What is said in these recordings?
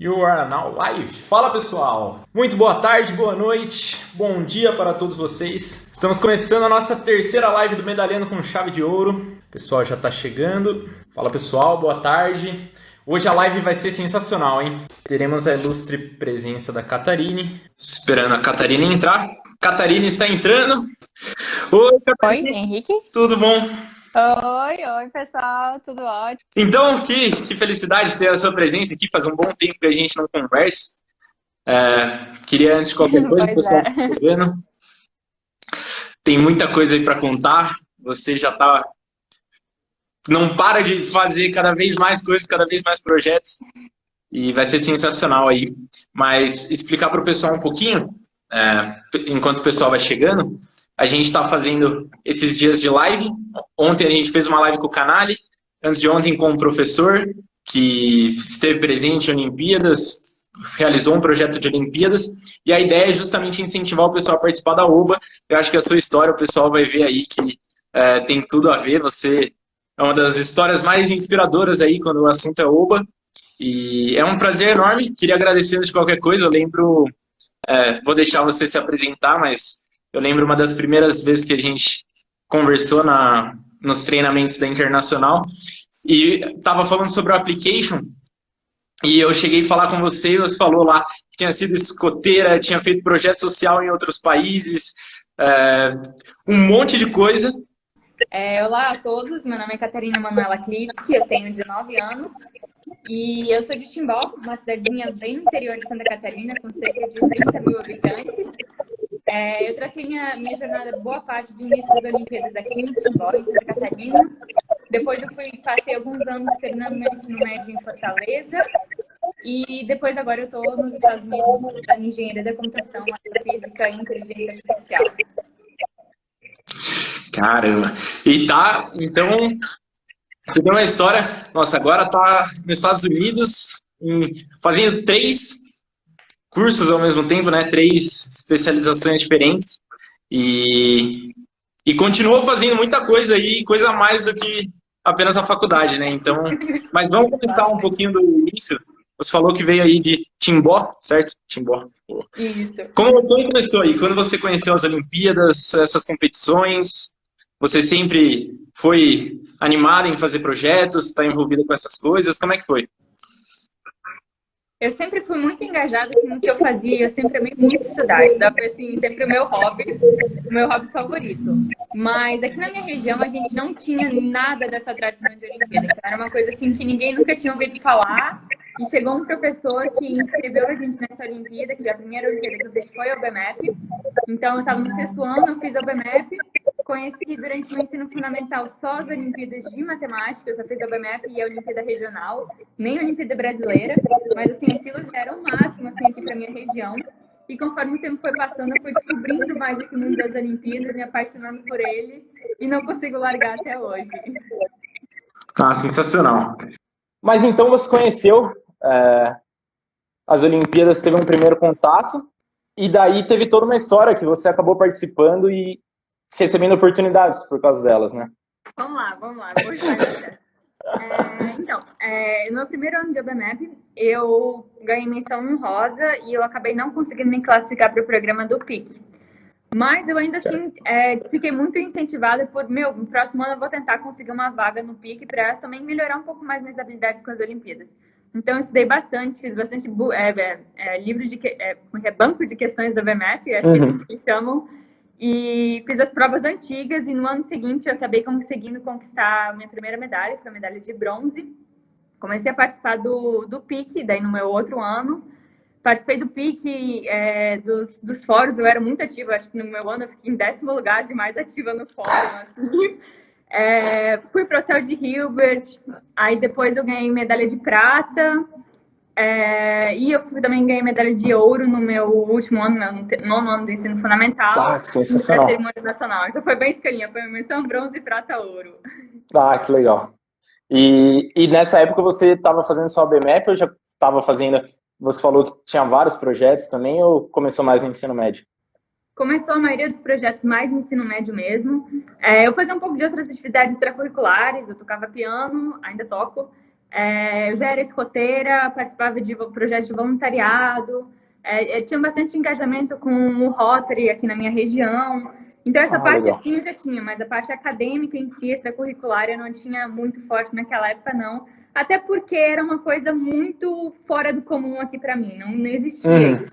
You are now live. Fala pessoal, muito boa tarde, boa noite, bom dia para todos vocês. Estamos começando a nossa terceira live do Medalhando com Chave de Ouro. O pessoal já está chegando. Fala pessoal, boa tarde. Hoje a live vai ser sensacional, hein? Teremos a ilustre presença da Catarine. Esperando a Catarine entrar. Catarine está entrando. Oi, Catarine. Oi, Henrique. Tudo bom? Oi, pessoal, tudo ótimo. Então, que felicidade ter a sua presença aqui. Faz um bom tempo que a gente não conversa. Queria, antes de qualquer coisa, pessoal, vendo. Tem muita coisa aí para contar. Você já tá... não para de fazer cada vez mais coisas, cada vez mais projetos. E vai ser sensacional aí. Mas explicar para o pessoal um pouquinho, enquanto o pessoal vai chegando, a gente está fazendo esses dias de live. Ontem a gente fez uma live com o Canali, antes de ontem com um professor que esteve presente em Olimpíadas, realizou um projeto de Olimpíadas, e a ideia é justamente incentivar o pessoal a participar da OBA. Eu acho que a sua história, o pessoal vai ver aí que tem tudo a ver. Você é uma das histórias mais inspiradoras aí quando o assunto é OBA, e é um prazer enorme. Queria agradecer de qualquer coisa. Eu lembro, vou deixar você se apresentar, mas eu lembro uma das primeiras vezes que a gente conversou nos treinamentos da Internacional e estava falando sobre o application, e eu cheguei a falar com você e você falou lá que tinha sido escoteira, tinha feito projeto social em outros países, um monte de coisa. Olá a todos, meu nome é Catarina Manuela Klitsky, eu tenho 19 anos e eu sou de Timbó, uma cidadezinha bem no interior de Santa Catarina, com cerca de 30 mil habitantes. Eu tracei minha jornada, boa parte de início das Olimpíadas aqui em Timbó, em Santa Catarina. Depois eu passei alguns anos terminando meu ensino médio em Fortaleza. E depois agora eu estou nos Estados Unidos na engenharia da computação, física e inteligência artificial. Caramba! E então, você tem uma história, nossa, agora tá nos Estados Unidos, fazendo 3 cursos ao mesmo tempo, né? 3 especializações diferentes, e continua fazendo muita coisa aí, coisa a mais do que apenas a faculdade, né? Então, mas vamos começar um pouquinho do início. Você falou que veio aí de Timbó, certo? Timbó. Isso. Como começou aí? Quando você conheceu as Olimpíadas, essas competições, você sempre foi animada em fazer projetos, está envolvida com essas coisas? Como é que foi? Eu sempre fui muito engajada assim, no que eu fazia, eu sempre amei muito estudar. Estudar foi assim, sempre o meu hobby favorito. Mas aqui na minha região a gente não tinha nada dessa tradição de Olimpíada. Então, era uma coisa assim que ninguém nunca tinha ouvido falar. E chegou um professor que inscreveu a gente nessa Olimpíada, que a primeira Olimpíada que eu fiz foi a OBMAP. Então eu estava no 6º ano, eu fiz a OBMAP. Conheci durante o ensino fundamental só as Olimpíadas de Matemática, eu só fiz a OBMAP e a Olimpíada Regional, nem a Olimpíada Brasileira, mas assim, aquilo já era o máximo assim, aqui para minha região. E conforme o tempo foi passando, eu fui descobrindo mais esse mundo das Olimpíadas, me apaixonando por ele, e não consigo largar até hoje. Sensacional. Mas então você conheceu as Olimpíadas, teve um primeiro contato, e daí teve toda uma história que você acabou participando e recebendo oportunidades por causa delas, né? Vamos lá, vou ajudar. Então, no meu primeiro ano de OBMAP, eu ganhei menção honrosa e eu acabei não conseguindo me classificar para o programa do PIC. Mas eu ainda assim fiquei muito incentivada por, no próximo ano eu vou tentar conseguir uma vaga no PIC para também melhorar um pouco mais minhas habilidades com as Olimpíadas. Então eu estudei bastante, fiz bastante livros de banco de questões da OBMAP, acho que é assim que chamam. E fiz as provas antigas e no ano seguinte eu acabei conseguindo conquistar a minha primeira medalha, que foi a medalha de bronze. Comecei a participar do PIC, daí no meu outro ano. Participei do PIC, dos fóruns, eu era muito ativa, acho que no meu ano eu fiquei em 10º lugar de mais ativa no fórum. Assim. Fui para o Hotel de Hilbert, aí depois eu ganhei medalha de prata. E eu também ganhei medalha de ouro no meu último ano, no 9º ano do ensino fundamental. Que sensacional. Na cerimônia nacional. Então foi bem escalinha, foi menção bronze, prata, ouro. Que legal. E nessa época você estava fazendo só a OBMAP ou já estava fazendo... Você falou que tinha vários projetos também ou começou mais no ensino médio? Começou a maioria dos projetos mais no ensino médio mesmo. Eu fazia um pouco de outras atividades extracurriculares, eu tocava piano, ainda toco. Eu já era escoteira, participava de projetos de voluntariado, tinha bastante engajamento com o Rotary aqui na minha região. Então, essa parte legal. assim eu já tinha, mas a parte acadêmica em si, extracurricular, eu não tinha muito forte naquela época, não. Até porque era uma coisa muito fora do comum aqui para mim, não existia isso.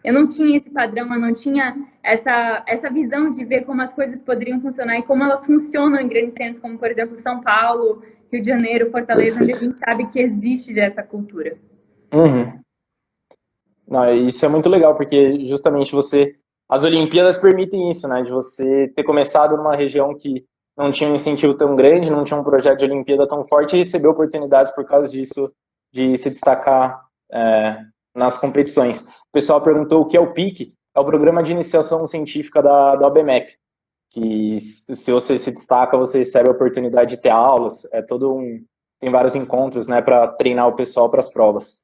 Eu não tinha esse padrão, eu não tinha essa visão de ver como as coisas poderiam funcionar e como elas funcionam em grandes centros, como, por exemplo, São Paulo, Rio de Janeiro, Fortaleza, onde a gente sabe que existe dessa cultura. Não, isso é muito legal, porque justamente as Olimpíadas permitem isso, né? De você ter começado numa região que não tinha um incentivo tão grande, não tinha um projeto de Olimpíada tão forte e receber oportunidades por causa disso, de se destacar nas competições. O pessoal perguntou o que é o PIC, é o Programa de Iniciação Científica da OBMEP, que se você se destaca, você recebe a oportunidade de ter aulas, tem vários encontros, né, para treinar o pessoal para as provas.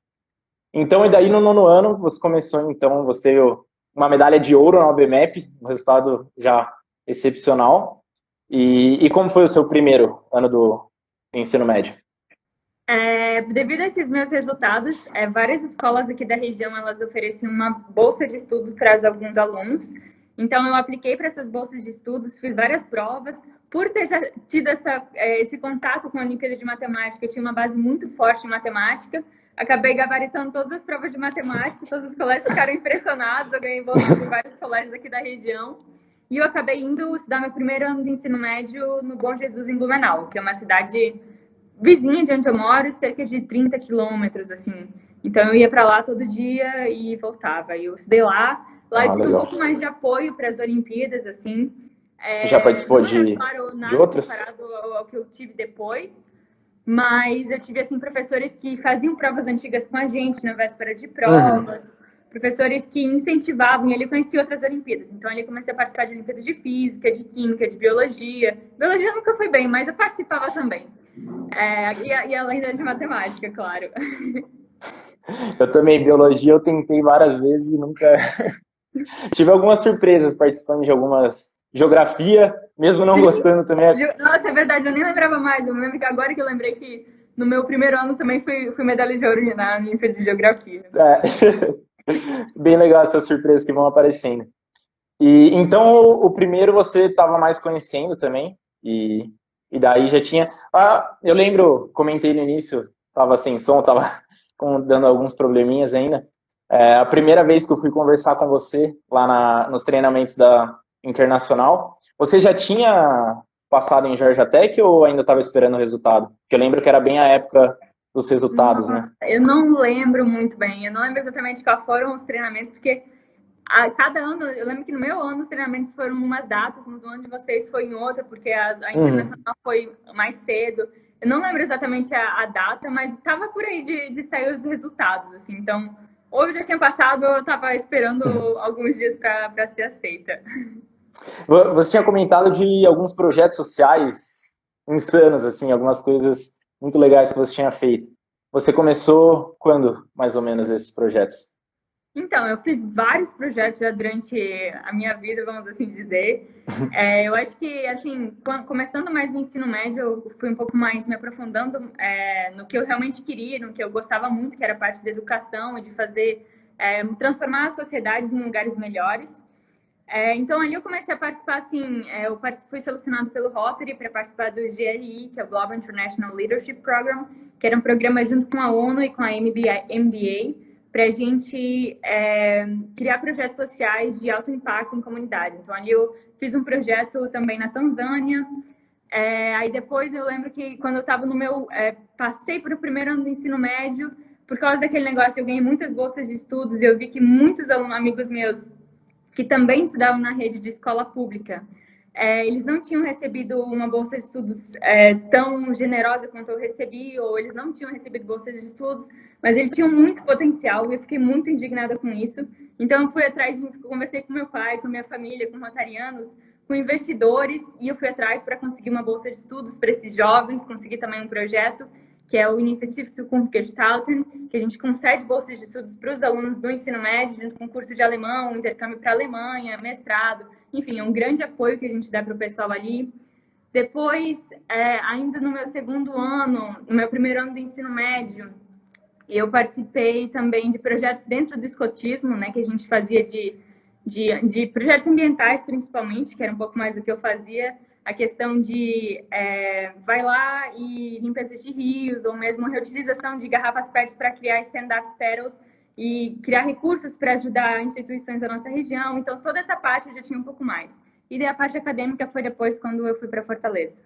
Então, e daí no 9º ano, você começou, então, você teve uma medalha de ouro na OBMEP, um resultado já excepcional. E como foi o seu primeiro ano do ensino médio? Devido a esses meus resultados, várias escolas aqui da região, elas ofereciam uma bolsa de estudo para alguns alunos. Então, eu apliquei para essas bolsas de estudos, fiz várias provas. Por ter já tido esse contato com a Olimpíada de Matemática, eu tinha uma base muito forte em matemática. Acabei gabaritando todas as provas de matemática, todos os colégios ficaram impressionados. Eu ganhei bolsa de vários colégios aqui da região. E eu acabei indo estudar meu primeiro ano de ensino médio no Bom Jesus, em Blumenau, que é uma cidade vizinha de onde eu moro, cerca de 30 quilômetros, assim. Então, eu ia para lá todo dia e voltava. Eu estudei lá. Lá eu tive um pouco mais de apoio para as Olimpíadas, assim. Já participou claro, de outras? Comparado ao que eu tive depois. Mas eu tive, assim, professores que faziam provas antigas com a gente na véspera de prova. Professores que incentivavam, e ele conhecia outras Olimpíadas. Então, ele comecei a participar de Olimpíadas de Física, de Química, de Biologia. Biologia nunca foi bem, mas eu participava também. E além da de Matemática, claro. Eu também, Biologia, eu tentei várias vezes e nunca... Tive algumas surpresas participando de algumas... Geografia, mesmo não gostando também. Nossa, é verdade, eu nem lembrava mais. Eu lembro que agora que eu lembrei que no meu primeiro ano também fui medalha de ouro na Olimpíada de Geografia. Bem legal essas surpresas que vão aparecendo. E então o primeiro você estava mais conhecendo também, e daí já tinha... eu lembro, comentei no início, estava sem som, estava dando alguns probleminhas ainda. A primeira vez que eu fui conversar com você lá nos treinamentos da Internacional, você já tinha passado em Georgia Tech ou ainda estava esperando o resultado? Porque eu lembro que era bem a época dos resultados, né? Eu não lembro muito bem, eu não lembro exatamente quais foram os treinamentos, porque a cada ano, eu lembro que no meu ano os treinamentos foram em umas datas, no ano de vocês foi em outra, porque a Internacional foi mais cedo. Eu não lembro exatamente a data, mas estava por aí de sair os resultados, assim. Então, ou eu já tinha passado, ou eu estava esperando alguns dias para ser aceita. Você tinha comentado de alguns projetos sociais insanos, assim, algumas coisas muito legais que você tinha feito. Você começou quando, mais ou menos, esses projetos? Então, eu fiz vários projetos já durante a minha vida, vamos assim dizer. Eu acho que, assim, começando mais no ensino médio, eu fui um pouco mais me aprofundando no que eu realmente queria, no que eu gostava muito, que era a parte da educação e de fazer, transformar as sociedades em lugares melhores. Então, ali eu comecei a participar, assim, fui selecionado pelo Rotary para participar do GLI, que é o Global International Leadership Program, que era um programa junto com a ONU e com a MBA, para a gente criar projetos sociais de alto impacto em comunidade. Então, ali eu fiz um projeto também na Tanzânia. Aí depois eu lembro que quando eu estava passei para o primeiro ano do ensino médio, por causa daquele negócio, eu ganhei muitas bolsas de estudos e eu vi que muitos amigos meus que também estudavam na rede de escola pública, eles não tinham recebido uma bolsa de estudos tão generosa quanto eu recebi, ou eles não tinham recebido bolsas de estudos, mas eles tinham muito potencial, e eu fiquei muito indignada com isso. Então, eu fui atrás, conversei com meu pai, com minha família, com rotarianos, com investidores, e eu fui atrás para conseguir uma bolsa de estudos para esses jovens, consegui também um projeto, que é o Initiative Zukunft Gestalten, que a gente concede bolsas de estudos para os alunos do ensino médio, junto com curso de alemão, intercâmbio para a Alemanha, mestrado, enfim, é um grande apoio que a gente dá para o pessoal ali. Depois, ainda no meu segundo ano, no meu primeiro ano do ensino médio, eu participei também de projetos dentro do escotismo, né, que a gente fazia de projetos ambientais, principalmente, que era um pouco mais do que eu fazia, a questão de vai lá e limpeza de rios, ou mesmo reutilização de garrafas PET para criar stand-up paddles e criar recursos para ajudar instituições da nossa região. Então, toda essa parte eu já tinha um pouco mais. E daí a parte acadêmica foi depois, quando eu fui para Fortaleza.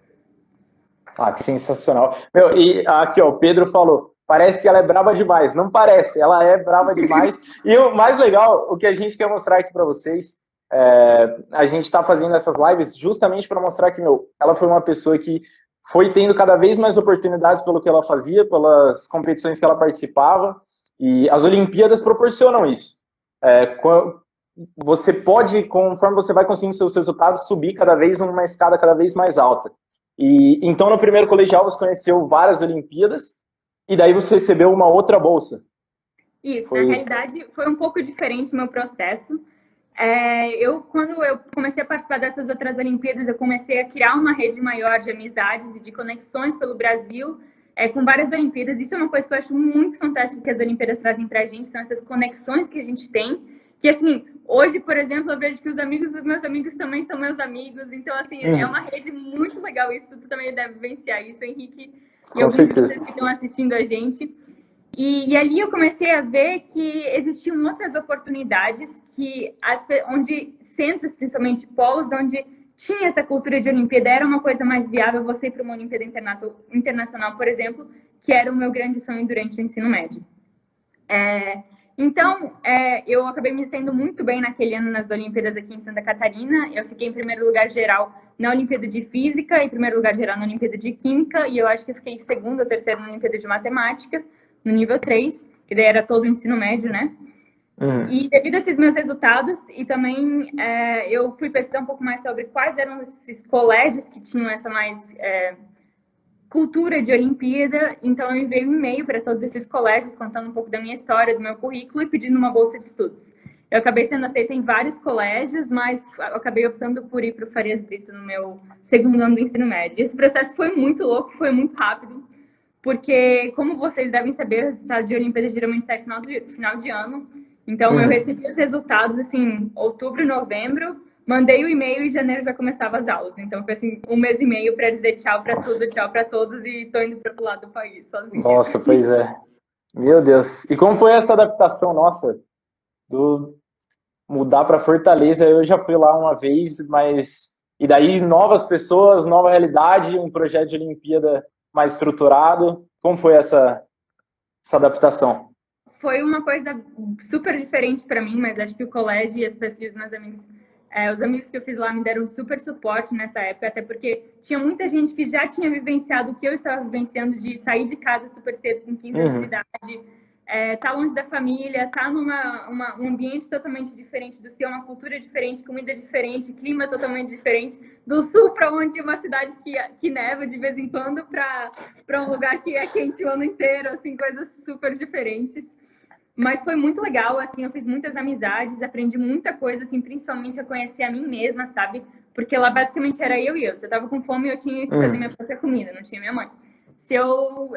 Ah, que sensacional. Meu, e aqui, ó, o Pedro falou, parece que ela é brava demais. Não parece, ela é brava demais. E o mais legal, o que a gente quer mostrar aqui para vocês, a gente está fazendo essas lives justamente para mostrar que, meu, ela foi uma pessoa que foi tendo cada vez mais oportunidades pelo que ela fazia, pelas competições que ela participava, e as Olimpíadas proporcionam isso. Você pode, conforme você vai conseguindo seus resultados, subir cada vez uma escada cada vez mais alta. E então, no primeiro colegial, você conheceu várias Olimpíadas, e daí você recebeu uma outra bolsa. Isso, na realidade, foi um pouco diferente o meu processo. Quando eu comecei a participar dessas outras Olimpíadas, eu comecei a criar uma rede maior de amizades e de conexões pelo Brasil, com várias Olimpíadas. Isso é uma coisa que eu acho muito fantástica que as Olimpíadas trazem pra gente, são essas conexões que a gente tem, que, assim, hoje, por exemplo, eu vejo que os amigos dos meus amigos também são meus amigos, então, assim, é uma rede muito legal isso, tu também deve vivenciar isso, Henrique, e alguns de vocês que estão assistindo a gente. E ali eu comecei a ver que existiam outras oportunidades, onde centros, principalmente polos, onde tinha essa cultura de Olimpíada, era uma coisa mais viável você ir para uma Olimpíada internacional, por exemplo, que era o meu grande sonho durante o ensino médio. Então, eu acabei me saindo muito bem naquele ano nas Olimpíadas aqui em Santa Catarina. Eu fiquei em primeiro lugar geral na Olimpíada de Física, em primeiro lugar geral na Olimpíada de Química, e eu acho que eu fiquei em segundo ou terceiro na Olimpíada de Matemática, no nível 3, que daí era todo o ensino médio, né? E devido a esses meus resultados, e também eu fui pesquisar um pouco mais sobre quais eram esses colégios que tinham essa mais cultura de Olimpíada, então eu enviei um e-mail para todos esses colégios contando um pouco da minha história, do meu currículo e pedindo uma bolsa de estudos. Eu acabei sendo aceita em vários colégios, mas eu acabei optando por ir para o Farias Brito no meu segundo ano do ensino médio. Esse processo foi muito louco, foi muito rápido, porque, como vocês devem saber, o resultado de Olimpíada geralmente sai final de ano. Então, eu recebi os resultados, assim, outubro, novembro, mandei o e-mail e em janeiro já começava as aulas. Então, foi, assim, um mês e meio para dizer tchau para tudo, tchau para todos e tô indo para outro lado do país, sozinha. Nossa, pois é. Meu Deus. E como foi essa adaptação, nossa, do mudar para Fortaleza? Eu já fui lá uma vez, mas... E daí, novas pessoas, nova realidade, um projeto de Olimpíada mais estruturado. Como foi essa adaptação? Foi uma coisa super diferente para mim, mas acho que o colégio e as pessoas, meus amigos, os amigos que eu fiz lá me deram super suporte nessa época, até porque tinha muita gente que já tinha vivenciado o que eu estava vivenciando, de sair de casa super cedo, com 15 anos de idade, tá longe da família, tá um ambiente totalmente diferente do seu, uma cultura diferente, comida diferente, clima totalmente diferente, do sul para onde uma cidade que neva de vez em quando para um lugar que é quente o ano inteiro, assim, coisas super diferentes. Mas foi muito legal, assim, eu fiz muitas amizades, aprendi muita coisa, assim, principalmente a conhecer a mim mesma, sabe? Porque lá basicamente era eu e eu. Se eu tava com fome, eu tinha que fazer minha própria comida, não tinha minha mãe. Se eu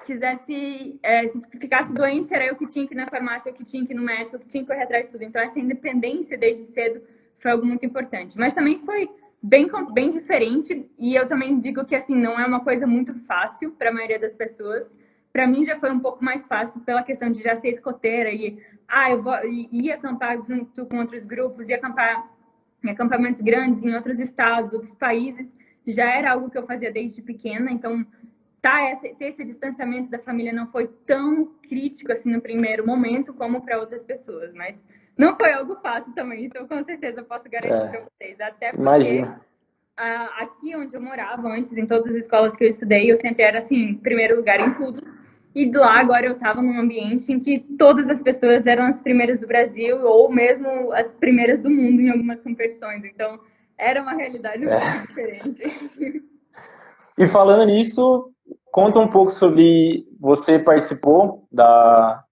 se ficasse doente, era eu que tinha que ir na farmácia, eu que tinha que ir no médico, eu que tinha que correr atrás de tudo. Então, essa independência desde cedo foi algo muito importante. Mas também foi bem diferente, e eu também digo que, assim, não é uma coisa muito fácil para a maioria das pessoas. Para mim já foi um pouco mais fácil pela questão de já ser escoteira e ia acampar junto com outros grupos, ia acampar em acampamentos grandes em outros estados, outros países, já era algo que eu fazia desde pequena, então ter esse distanciamento da família não foi tão crítico assim no primeiro momento como para outras pessoas, mas não foi algo fácil também, isso eu com certeza posso garantir para vocês, até porque... Imagina. Aqui onde eu morava antes, em todas as escolas que eu estudei, eu sempre era assim, primeiro lugar em tudo. E de lá agora eu estava num ambiente em que todas as pessoas eram as primeiras do Brasil ou mesmo as primeiras do mundo em algumas competições. Então era uma realidade um pouco diferente. E falando nisso, conta um pouco sobre você participou da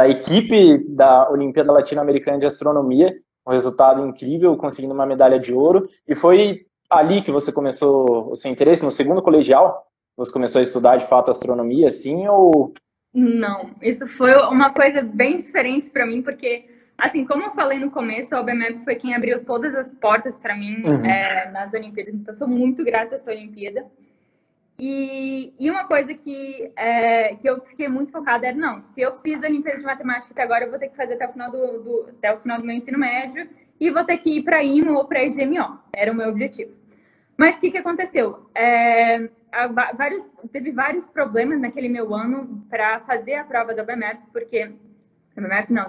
equipe da Olimpíada Latino-Americana de Astronomia, um resultado incrível, conseguindo uma medalha de ouro, e foi ali que você começou o seu interesse, no segundo colegial? Você começou a estudar, de fato, astronomia, assim, ou... Não, isso foi uma coisa bem diferente para mim, porque, assim, como eu falei no começo, a OBMEP foi quem abriu todas as portas para mim nas Olimpíadas, então eu sou muito grata a essa Olimpíada. E uma coisa que eu fiquei muito focada era, não, se eu fiz a Olimpíada de Matemática até agora, eu vou ter que fazer até o final do meu ensino médio e vou ter que ir para a IMO ou para a IGMO, era o meu objetivo. Mas o que aconteceu? Teve vários problemas naquele meu ano para fazer a prova da OBMEP,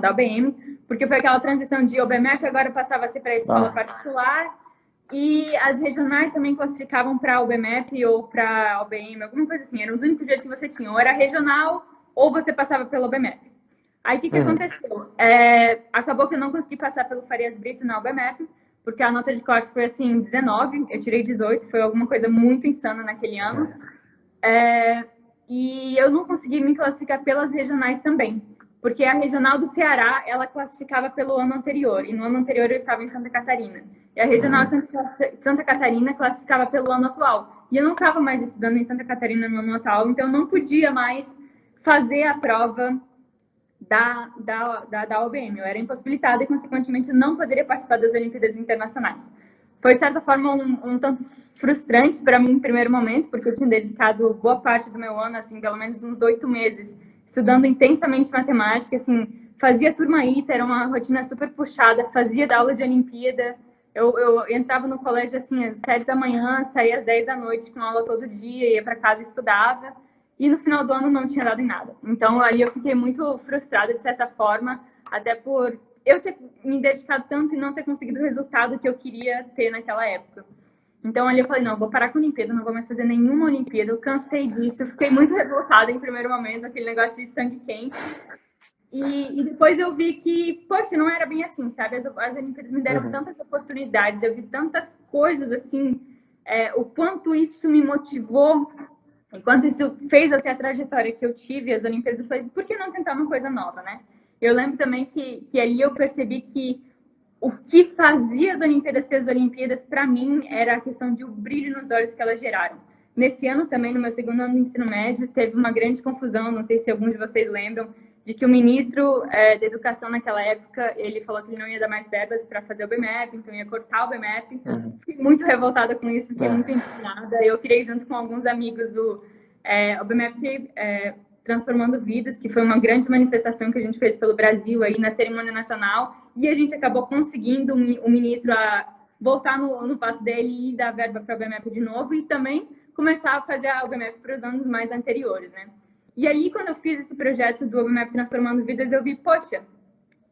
da OBM, porque foi aquela transição de OBMEP, agora passava a ser para a escola particular, e as regionais também classificavam para a OBMEP ou para a OBM, alguma coisa assim. Eram os únicos jeitos que você tinha, ou era regional, ou você passava pela OBMEP. Aí o que aconteceu? Acabou que eu não consegui passar pelo Farias Brito na OBMEP, porque a nota de corte foi assim, 19, eu tirei 18, foi alguma coisa muito insana naquele ano. E eu não consegui me classificar pelas regionais também, porque a regional do Ceará, ela classificava pelo ano anterior, e no ano anterior eu estava em Santa Catarina. E a regional de Santa Catarina classificava pelo ano atual. E eu não estava mais estudando em Santa Catarina no ano atual, então eu não podia mais fazer a prova da OBM. Eu era impossibilitada e, consequentemente, não poderia participar das Olimpíadas Internacionais. Foi, de certa forma, um tanto frustrante para mim, em primeiro momento, porque eu tinha dedicado boa parte do meu ano, assim, pelo menos uns 8 meses, estudando intensamente matemática, assim, fazia turma ITA, era uma rotina super puxada, fazia da aula de Olimpíada. Eu entrava no colégio, assim, às 7 da manhã, saía às 10 da noite com aula todo dia, ia para casa e estudava. E no final do ano não tinha dado em nada. Então, ali eu fiquei muito frustrada, de certa forma, até por eu ter me dedicado tanto e não ter conseguido o resultado que eu queria ter naquela época. Então, ali eu falei, não, vou parar com a Olimpíada, não vou mais fazer nenhuma Olimpíada. Eu cansei disso, eu fiquei muito revoltada em primeiro momento, aquele negócio de sangue quente. E depois eu vi que, poxa, não era bem assim, sabe? As Olimpíadas me deram tantas oportunidades, eu vi tantas coisas, assim, o quanto isso me motivou. Enquanto isso fez eu ter a trajetória que eu tive, as Olimpíadas, eu falei, por que não tentar uma coisa nova, né? Eu lembro também que ali eu percebi que o que fazia as Olimpíadas ser as Olimpíadas, para mim, era a questão de o brilho nos olhos que elas geraram. Nesse ano também, no meu segundo ano de ensino médio, teve uma grande confusão, não sei se alguns de vocês lembram, de que o ministro da Educação naquela época, ele falou que ele não ia dar mais verbas para fazer o BMEP, então ia cortar o BMEP. Fiquei muito revoltada com isso, fiquei muito indignada. Eu criei junto com alguns amigos o BMEP Transformando Vidas, que foi uma grande manifestação que a gente fez pelo Brasil aí na cerimônia nacional, e a gente acabou conseguindo o ministro a voltar no passo dele e dar verba para o BMEP de novo, e também começar a fazer o BMEP para os anos mais anteriores, né? E aí, quando eu fiz esse projeto do OBMEP Transformando Vidas, eu vi, poxa,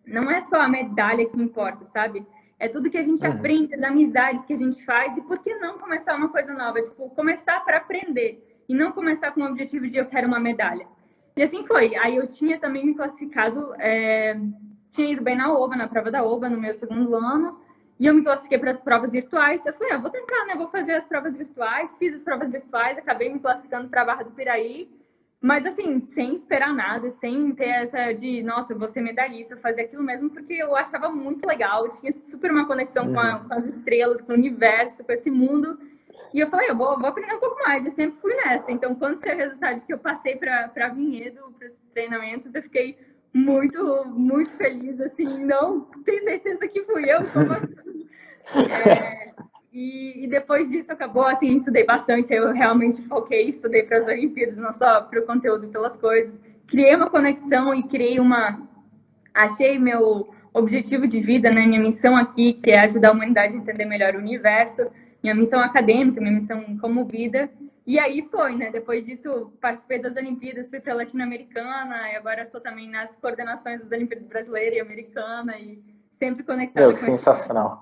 não é só a medalha que importa, sabe? É tudo que a gente aprende, as amizades que a gente faz, e por que não começar uma coisa nova? Tipo, começar para aprender, e não começar com o objetivo de eu quero uma medalha. E assim foi. Aí eu tinha também me classificado, tinha ido bem na OBA, na prova da OBA, no meu segundo ano, e eu me classifiquei para as provas virtuais. Eu falei, vou tentar, né? Vou fazer as provas virtuais. Fiz as provas virtuais, acabei me classificando para a Barra do Piraí. Mas, assim, sem esperar nada, sem ter essa de, nossa, vou ser medalhista, fazer aquilo mesmo, porque eu achava muito legal, tinha super uma conexão com as estrelas, com o universo, com esse mundo. E eu falei, eu vou aprender um pouco mais, e sempre fui nessa. Então, quando saiu o resultado de que eu passei para Vinhedo, para esses treinamentos, eu fiquei muito, muito feliz, assim, não tenho certeza que fui eu, como assim? E depois disso acabou, assim, estudei bastante, eu realmente foquei, estudei para as Olimpíadas, não só para o conteúdo, pelas coisas. Criei uma conexão e achei meu objetivo de vida, né, minha missão aqui, que é ajudar a humanidade a entender melhor o universo, minha missão acadêmica, minha missão como vida. E aí foi, né, depois disso participei das Olimpíadas, fui para a Latino-Americana, e agora estou também nas coordenações das Olimpíadas Brasileira e Americana, e sempre conectada com sensacional.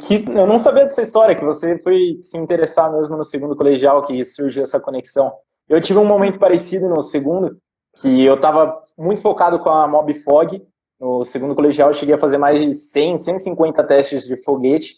Que eu não sabia dessa história, que você foi se interessar mesmo no segundo colegial, que surgiu essa conexão. Eu tive um momento parecido no segundo, que eu estava muito focado com a MobFog. No segundo colegial eu cheguei a fazer mais de 100, 150 testes de foguete.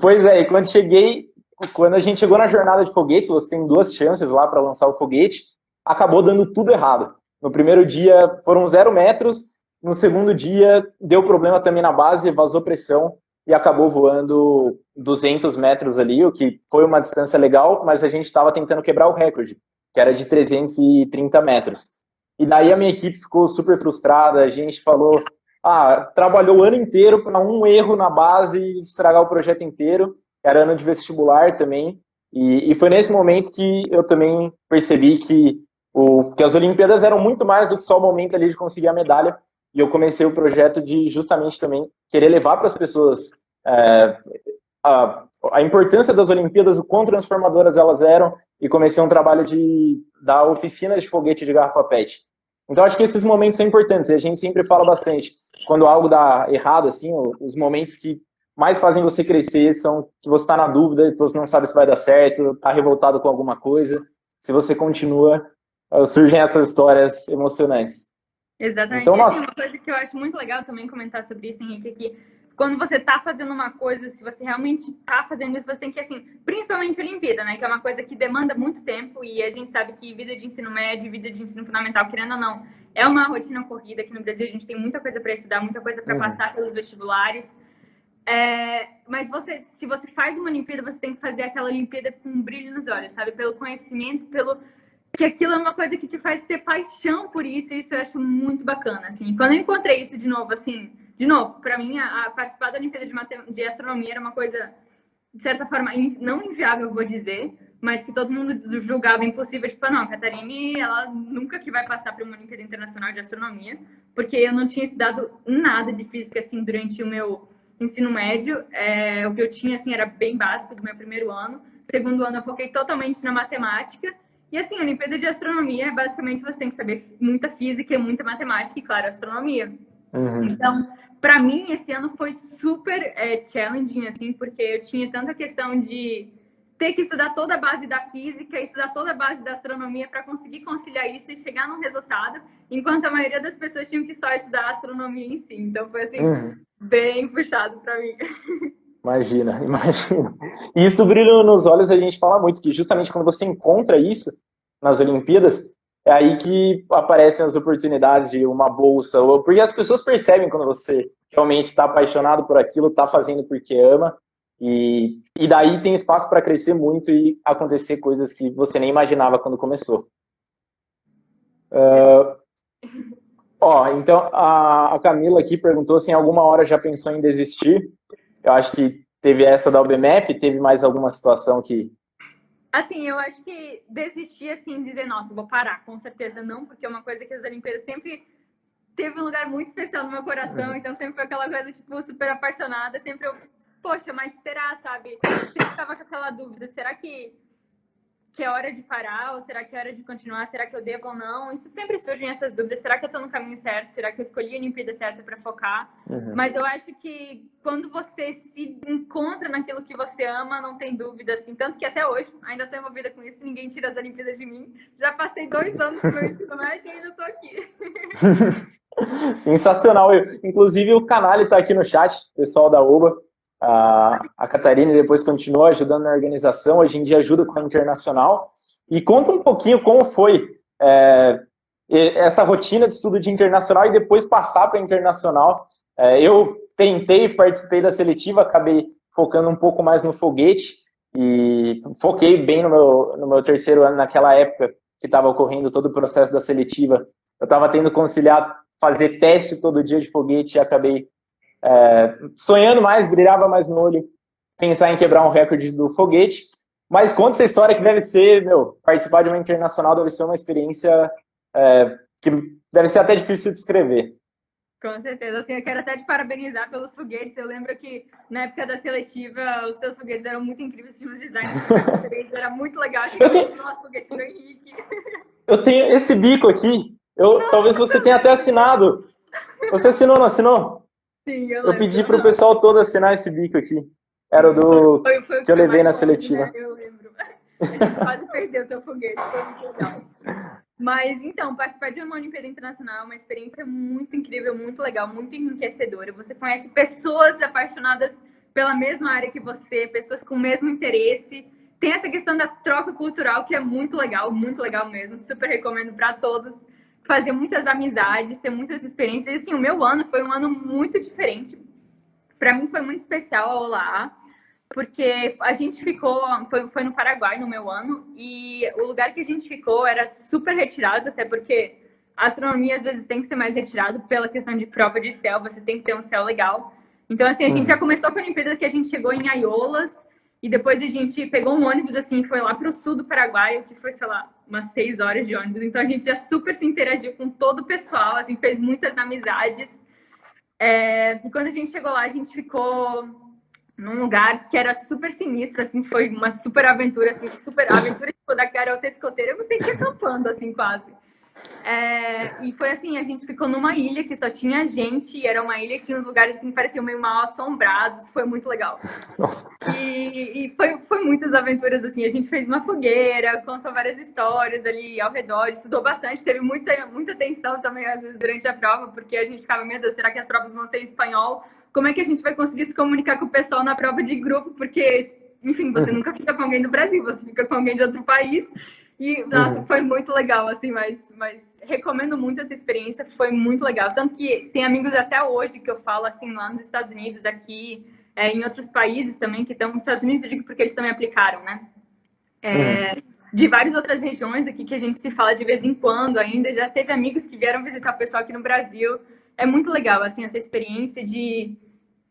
Pois é, e quando a gente chegou na jornada de foguete, você tem 2 chances lá para lançar o foguete, acabou dando tudo errado. No primeiro dia foram 0 metros, no segundo dia, deu problema também na base, vazou pressão, e acabou voando 200 metros ali, o que foi uma distância legal, mas a gente estava tentando quebrar o recorde, que era de 330 metros. E daí a minha equipe ficou super frustrada, a gente falou, trabalhou o ano inteiro para um erro na base e estragar o projeto inteiro, era ano de vestibular também, e foi nesse momento que eu também percebi que as Olimpíadas eram muito mais do que só o momento ali de conseguir a medalha, e eu comecei o projeto de justamente também querer levar para as pessoas a importância das Olimpíadas, o quão transformadoras elas eram, e comecei um trabalho da oficina de foguete de garrafa PET. Então, acho que esses momentos são importantes, e a gente sempre fala bastante, quando algo dá errado, assim, os momentos que mais fazem você crescer são que você está na dúvida, que você não sabe se vai dar certo, está revoltado com alguma coisa. Se você continua, surgem essas histórias emocionantes. Exatamente. Então, assim, uma coisa que eu acho muito legal também comentar sobre isso, Henrique, é que quando você está fazendo uma coisa, se você realmente está fazendo isso, você tem que, assim, principalmente a Olimpíada, né? Que é uma coisa que demanda muito tempo e a gente sabe que vida de ensino médio, vida de ensino fundamental, querendo ou não, é uma rotina corrida. Aqui no Brasil a gente tem muita coisa para estudar, muita coisa para passar pelos vestibulares. Mas se você faz uma Olimpíada, você tem que fazer aquela Olimpíada com um brilho nos olhos, sabe? Pelo conhecimento, que aquilo é uma coisa que te faz ter paixão por isso, e isso eu acho muito bacana, assim. Quando eu encontrei isso de novo, para mim, participar da Olimpíada de Astronomia era uma coisa, de certa forma, não inviável, eu vou dizer, mas que todo mundo julgava impossível, tipo, não, a Catarine, ela nunca que vai passar para uma Olimpíada Internacional de Astronomia, porque eu não tinha estudado nada de física, assim, durante o meu ensino médio. O que eu tinha, assim, era bem básico do meu primeiro ano. Segundo ano, eu foquei totalmente na matemática. E, assim, a Olimpíada de Astronomia, basicamente, você tem que saber muita física e muita matemática e, claro, astronomia. Então, para mim, esse ano foi super challenging, assim, porque eu tinha tanta questão de ter que estudar toda a base da física, estudar toda a base da astronomia para conseguir conciliar isso e chegar num resultado, enquanto a maioria das pessoas tinham que só estudar a astronomia em si. Então, foi, assim, bem puxado para mim. Imagina. E isso do brilho nos olhos, a gente fala muito, que justamente quando você encontra isso nas Olimpíadas, é aí que aparecem as oportunidades de uma bolsa, porque as pessoas percebem quando você realmente está apaixonado por aquilo, está fazendo porque ama, e daí tem espaço para crescer muito e acontecer coisas que você nem imaginava quando começou. Então a Camila aqui perguntou se em alguma hora já pensou em desistir. Eu acho que teve essa da UBMAP, teve mais alguma situação que... Assim, eu acho que desistir, assim, dizer, nossa, vou parar, com certeza não, porque é uma coisa que as Olimpíadas sempre teve um lugar muito especial no meu coração, então sempre foi aquela coisa, tipo, super apaixonada, sempre eu, poxa, mas será, sabe? Sempre tava com aquela dúvida, será que é hora de parar, ou será que é hora de continuar, será que eu devo ou não? Isso sempre surgem essas dúvidas, será que eu tô no caminho certo, será que eu escolhi a Olimpíada certa para focar? Mas eu acho que quando você se encontra naquilo que você ama, não tem dúvida, assim, tanto que até hoje, ainda tô envolvida com isso, ninguém tira as Olimpíadas de mim, já passei 2 anos no meu ensino médio e ainda tô aqui. Sensacional, inclusive o Canali tá aqui no chat, pessoal da UBA. A Catarina depois continuou ajudando na organização, hoje em dia ajuda com a internacional. E conta um pouquinho como foi essa rotina de estudo de internacional e depois passar para a internacional. Eu participei da seletiva, acabei focando um pouco mais no foguete e foquei bem no meu terceiro ano, naquela época que estava ocorrendo todo o processo da seletiva. Eu estava tendo que conciliar, fazer teste todo dia de foguete e acabei sonhando mais, brilhava mais no olho, pensar em quebrar um recorde do foguete. Mas conta essa história que deve ser, participar de uma internacional deve ser uma experiência que deve ser até difícil de descrever. Com certeza, assim, eu quero até te parabenizar pelos foguetes. Eu lembro que na época da seletiva, os teus foguetes eram muito incríveis, tinha uns designs diferentes, era muito legal. Nossa, foguete do Henrique. Eu tenho esse bico aqui, talvez você tenha até assinado. Você assinou, não assinou? Sim, eu pedi pro pessoal todo assinar esse bico aqui. Era o do foi que eu levei na longe, seletiva. Né? Eu lembro. A gente quase perdeu o teu foguete, foi muito legal. Mas, então, participar de uma Olimpíada Internacional é uma experiência muito incrível, muito legal, muito enriquecedora. Você conhece pessoas apaixonadas pela mesma área que você, pessoas com o mesmo interesse. Tem essa questão da troca cultural, que é muito legal mesmo. Super recomendo para todos. Fazer muitas amizades, ter muitas experiências. E, assim, o meu ano foi um ano muito diferente. para mim foi muito especial a Olá, porque a gente ficou, foi no Paraguai no meu ano, e o lugar que a gente ficou era super retirado, até porque a astronomia às vezes tem que ser mais retirado pela questão de prova de céu, você tem que ter um céu legal. Então, assim, a gente já começou com a Olimpíada que a gente chegou em Aiolas, e depois a gente pegou um ônibus, assim, foi lá para o sul do Paraguai, que foi, sei lá, umas 6 horas de ônibus. Então, a gente já super se interagiu com todo o pessoal, assim, fez muitas amizades. E quando a gente chegou lá, a gente ficou num lugar que era super sinistro, assim, foi uma super aventura, assim, super aventura tipo, da garota escoteira. Eu me senti acampando, assim, quase. E foi assim, a gente ficou numa ilha que só tinha gente, e era uma ilha que tinha uns lugares assim, pareciam meio mal assombrados, foi muito legal. Nossa. E foi muitas aventuras, assim, a gente fez uma fogueira, contou várias histórias ali ao redor, estudou bastante, teve muita tensão também, às vezes, durante a prova, porque a gente ficava, meu Deus, será que as provas vão ser em espanhol? Como é que a gente vai conseguir se comunicar com o pessoal na prova de grupo? Porque, enfim, você nunca fica com alguém do Brasil, você fica com alguém de outro país. E, nossa, foi muito legal, assim, mas recomendo muito essa experiência, foi muito legal. Tanto que tem amigos até hoje que eu falo, assim, lá nos Estados Unidos, aqui, em outros países também, que estão nos Estados Unidos, eu digo porque eles também aplicaram, né? De várias outras regiões aqui que a gente se fala de vez em quando ainda, já teve amigos que vieram visitar o pessoal aqui no Brasil. É muito legal, assim, essa experiência de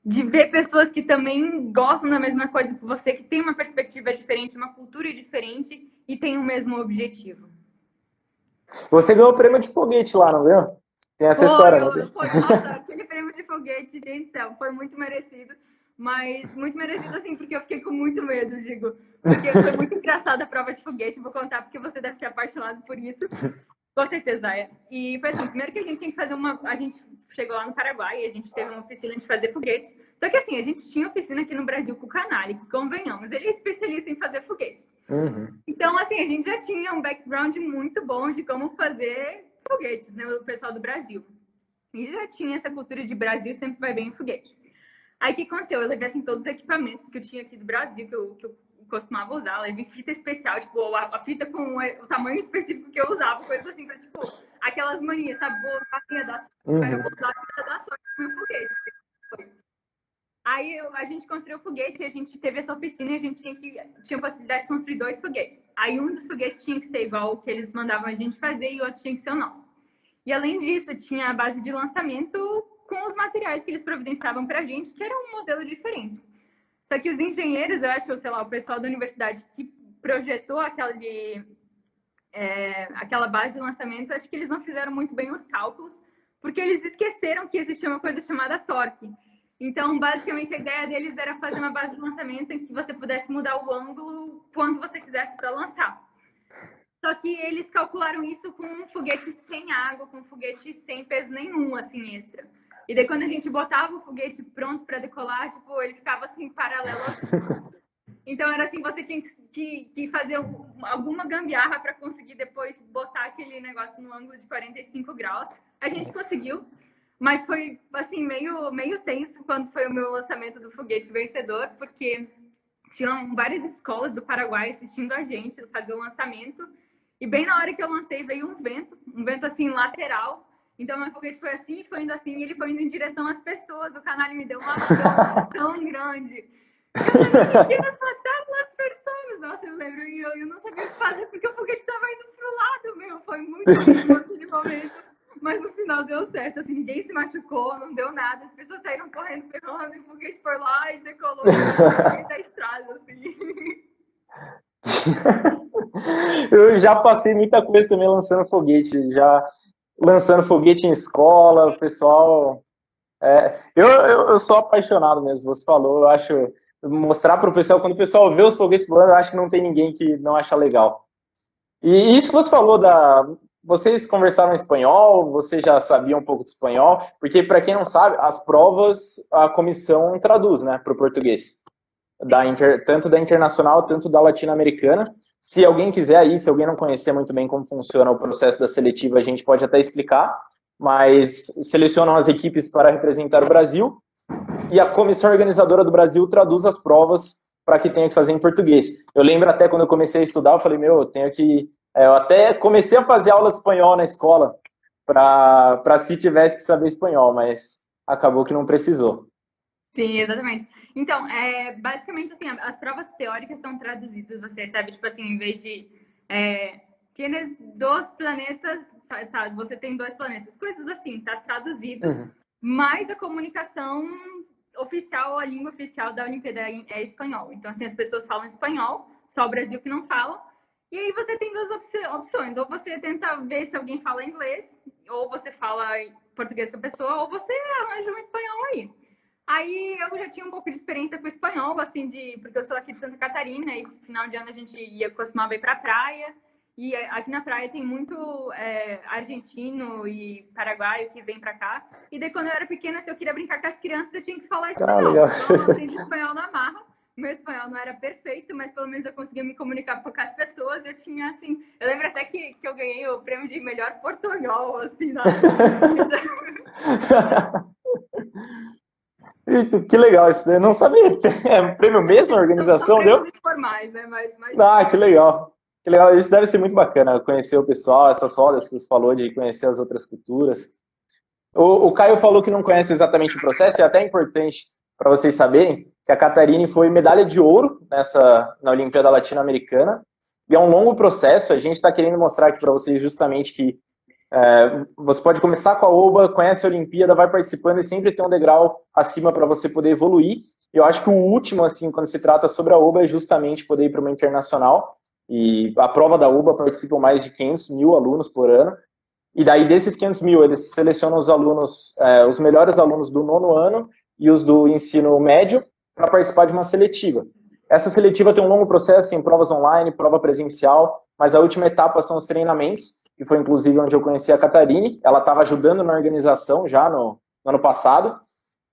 ver pessoas que também gostam da mesma coisa que você, que tem uma perspectiva diferente, uma cultura diferente e tem o mesmo objetivo. Você ganhou o prêmio de foguete lá, não viu? Tem essa história, né? Nossa, aquele prêmio de foguete, gente do céu, foi muito merecido. Mas muito merecido, assim, porque eu fiquei com muito medo, digo. Porque foi muito engraçada a prova de foguete, vou contar, porque você deve ser apaixonado por isso. Com certeza é. E foi assim, primeiro que a gente tinha que fazer a gente chegou lá no Paraguai e a gente teve uma oficina de fazer foguetes. Só que assim, a gente tinha oficina aqui no Brasil com o Canali, que convenhamos, ele é especialista em fazer foguetes. Então, assim, a gente já tinha um background muito bom de como fazer foguetes, né? O pessoal do Brasil. E já tinha essa cultura de Brasil sempre vai bem em foguete. Aí o que aconteceu? Eu levei assim todos os equipamentos que eu tinha aqui do Brasil, que eu costumava usar, levei fita especial, tipo, a fita com o tamanho específico que eu usava, coisa assim, pra, tipo, aquelas manias, sabe? Vou usar a fita da sorte, eu vou usar a fita da sorte pro meu foguete. Aí a gente construiu o foguete e a gente teve essa oficina e a gente tinha a possibilidade de construir 2 foguetes. Aí um dos foguetes tinha que ser igual o que eles mandavam a gente fazer e o outro tinha que ser o nosso. E além disso, tinha a base de lançamento com os materiais que eles providenciavam pra gente, que era um modelo diferente. Só que os engenheiros, eu acho, sei lá, o pessoal da universidade que projetou aquela base de lançamento, acho que eles não fizeram muito bem os cálculos, porque eles esqueceram que existia uma coisa chamada torque. Então, basicamente, a ideia deles era fazer uma base de lançamento em que você pudesse mudar o ângulo quando você quisesse para lançar. Só que eles calcularam isso com um foguete sem água, com um foguete sem peso nenhum, assim, extra. E daí, quando a gente botava o foguete pronto para decolar, tipo, ele ficava assim, paralelo. Então, era assim, você tinha que fazer alguma gambiarra para conseguir depois botar aquele negócio no ângulo de 45 graus. A gente conseguiu, mas foi, assim, meio tenso quando foi o meu lançamento do foguete vencedor, porque tinham várias escolas do Paraguai assistindo a gente fazer o lançamento. E bem na hora que eu lancei, veio um vento assim, lateral. Então, meu foguete foi assim, foi indo assim, e ele foi indo em direção às pessoas. O canal me deu uma força tão grande. Eu queria matar as pessoas. Nossa, eu lembro, e eu não sabia o que fazer, porque o foguete estava indo pro lado, meu. Foi muito lindo aquele momento. Mas no final deu certo, assim, ninguém se machucou, não deu nada. As pessoas saíram correndo, ferrando, e o foguete foi lá e decolou no meio da estrada, assim. Eu já passei muita coisa também lançando foguete, em escola, o pessoal... eu sou apaixonado mesmo, você falou, eu acho... Mostrar para o pessoal, quando o pessoal vê os foguetes voando, eu acho que não tem ninguém que não acha legal. E isso que você falou vocês conversaram espanhol, você já sabia um pouco de espanhol, porque para quem não sabe, as provas a comissão traduz, né, para o português. Tanto da internacional, tanto da latino-americana. Se alguém quiser aí, se alguém não conhecer muito bem como funciona o processo da seletiva, a gente pode até explicar, mas selecionam as equipes para representar o Brasil e a comissão organizadora do Brasil traduz as provas para que tenha que fazer em português. Eu lembro até quando eu comecei a estudar, eu falei, eu até comecei a fazer aula de espanhol na escola para se tivesse que saber espanhol, mas acabou que não precisou. Sim, exatamente. Então, basicamente, assim, as provas teóricas são traduzidas, você recebe, tipo assim, em vez de tienes dois planetas, tá, você tem dois planetas, coisas assim, tá traduzido, mas a comunicação oficial, a língua oficial da Olimpíada é espanhol. Então, assim, as pessoas falam espanhol, só o Brasil que não fala, e aí você tem duas opções, ou você tenta ver se alguém fala inglês, ou você fala português com a pessoa, ou você arranja um espanhol aí. Aí eu já tinha um pouco de experiência com o espanhol, assim, porque eu sou aqui de Santa Catarina, e no final de ano a gente costumava ir pra praia, e aqui na praia tem muito argentino e paraguaio que vem pra cá. E daí quando eu era pequena, se eu queria brincar com as crianças, eu tinha que falar espanhol. Legal. Então eu aprendi espanhol na marra. Meu espanhol não era perfeito, mas pelo menos eu conseguia me comunicar com as pessoas. Eu tinha, assim... Eu lembro até que eu ganhei o prêmio de melhor portunhol, assim, na Que legal, isso eu não sabia. É um prêmio mesmo, a organização são deu? informais, né? Mas... Ah, que legal. Que legal, isso deve ser muito bacana, conhecer o pessoal, essas rodas que você falou, de conhecer as outras culturas. O Caio falou que não conhece exatamente o processo, e é até importante para vocês saberem que a Catarine foi medalha de ouro na Olimpíada Latino-Americana, e é um longo processo, a gente está querendo mostrar aqui para vocês justamente que você pode começar com a OBA, conhece a Olimpíada, vai participando e sempre tem um degrau acima para você poder evoluir. Eu acho que o último, assim, quando se trata sobre a OBA, é justamente poder ir para uma internacional. E a prova da OBA participam mais de 500 mil alunos por ano. E daí, desses 500 mil, eles selecionam os alunos, os melhores alunos do 9º ano e os do ensino médio para participar de uma seletiva. Essa seletiva tem um longo processo, tem provas online, prova presencial, mas a última etapa são os treinamentos, que foi inclusive onde eu conheci a Catarine. Ela estava ajudando na organização já no ano passado.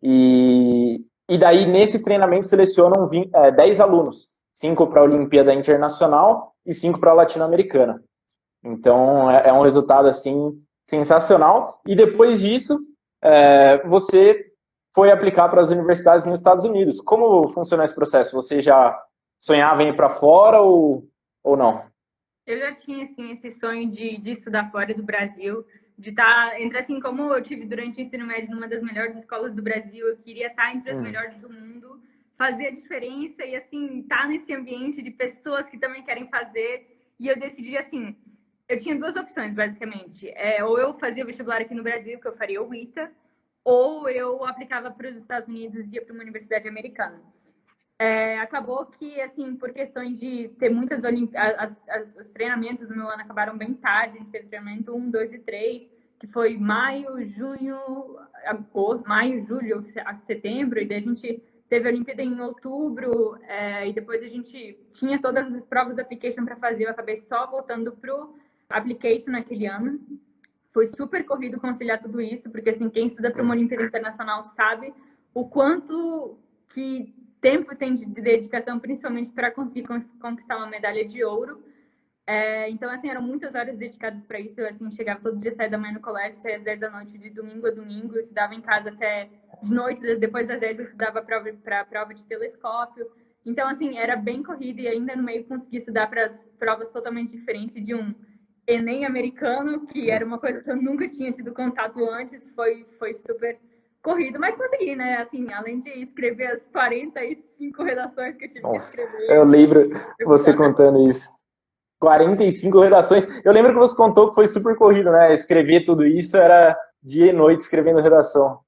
E daí, nesses treinamentos, selecionam 10 alunos, 5 para a Olimpíada Internacional e 5 para a Latino-Americana. Então, é um resultado, assim, sensacional. E depois disso, você foi aplicar para as universidades nos Estados Unidos. Como funcionou esse processo? Você já sonhava em ir para fora ou não? Eu já tinha, assim, esse sonho de estudar fora do Brasil, de estar entre, assim, como eu tive durante o ensino médio numa das melhores escolas do Brasil, eu queria estar entre as melhores do mundo, fazer a diferença e, assim, estar nesse ambiente de pessoas que também querem fazer. E eu decidi, assim, eu tinha duas opções, basicamente. Ou eu fazia vestibular aqui no Brasil, que eu faria o ITA, ou eu aplicava para os Estados Unidos e ia para uma universidade americana. Acabou que, assim, por questões de ter muitas Olimpíadas, os treinamentos no meu ano acabaram bem tarde, a gente teve treinamento 1, 2 e 3, que foi maio, junho, agosto, maio, julho, setembro, e daí a gente teve a Olimpíada em outubro, e depois a gente tinha todas as provas da application para fazer, eu acabei só voltando pro application naquele ano. Foi super corrido conciliar tudo isso, porque, assim, quem estuda para uma Olimpíada Internacional sabe o quanto que tempo tem de dedicação, principalmente para conseguir conquistar uma medalha de ouro. Então, assim, eram muitas horas dedicadas para isso. Eu, assim, chegava todo dia, saía da manhã no colégio, saía às 10 da noite, de domingo a domingo. Eu estudava em casa até de noite, depois das 10 eu estudava para a prova de telescópio. Então, assim, era bem corrido e ainda no meio consegui estudar para as provas totalmente diferentes de um Enem americano, que era uma coisa que eu nunca tinha tido contato antes. Foi super corrido, mas consegui, né? Assim, além de escrever as 45 redações que eu tive que escrever. Eu lembro você contando isso. 45 redações. Eu lembro que você contou que foi super corrido, né? Escrever tudo isso era dia e noite escrevendo redação.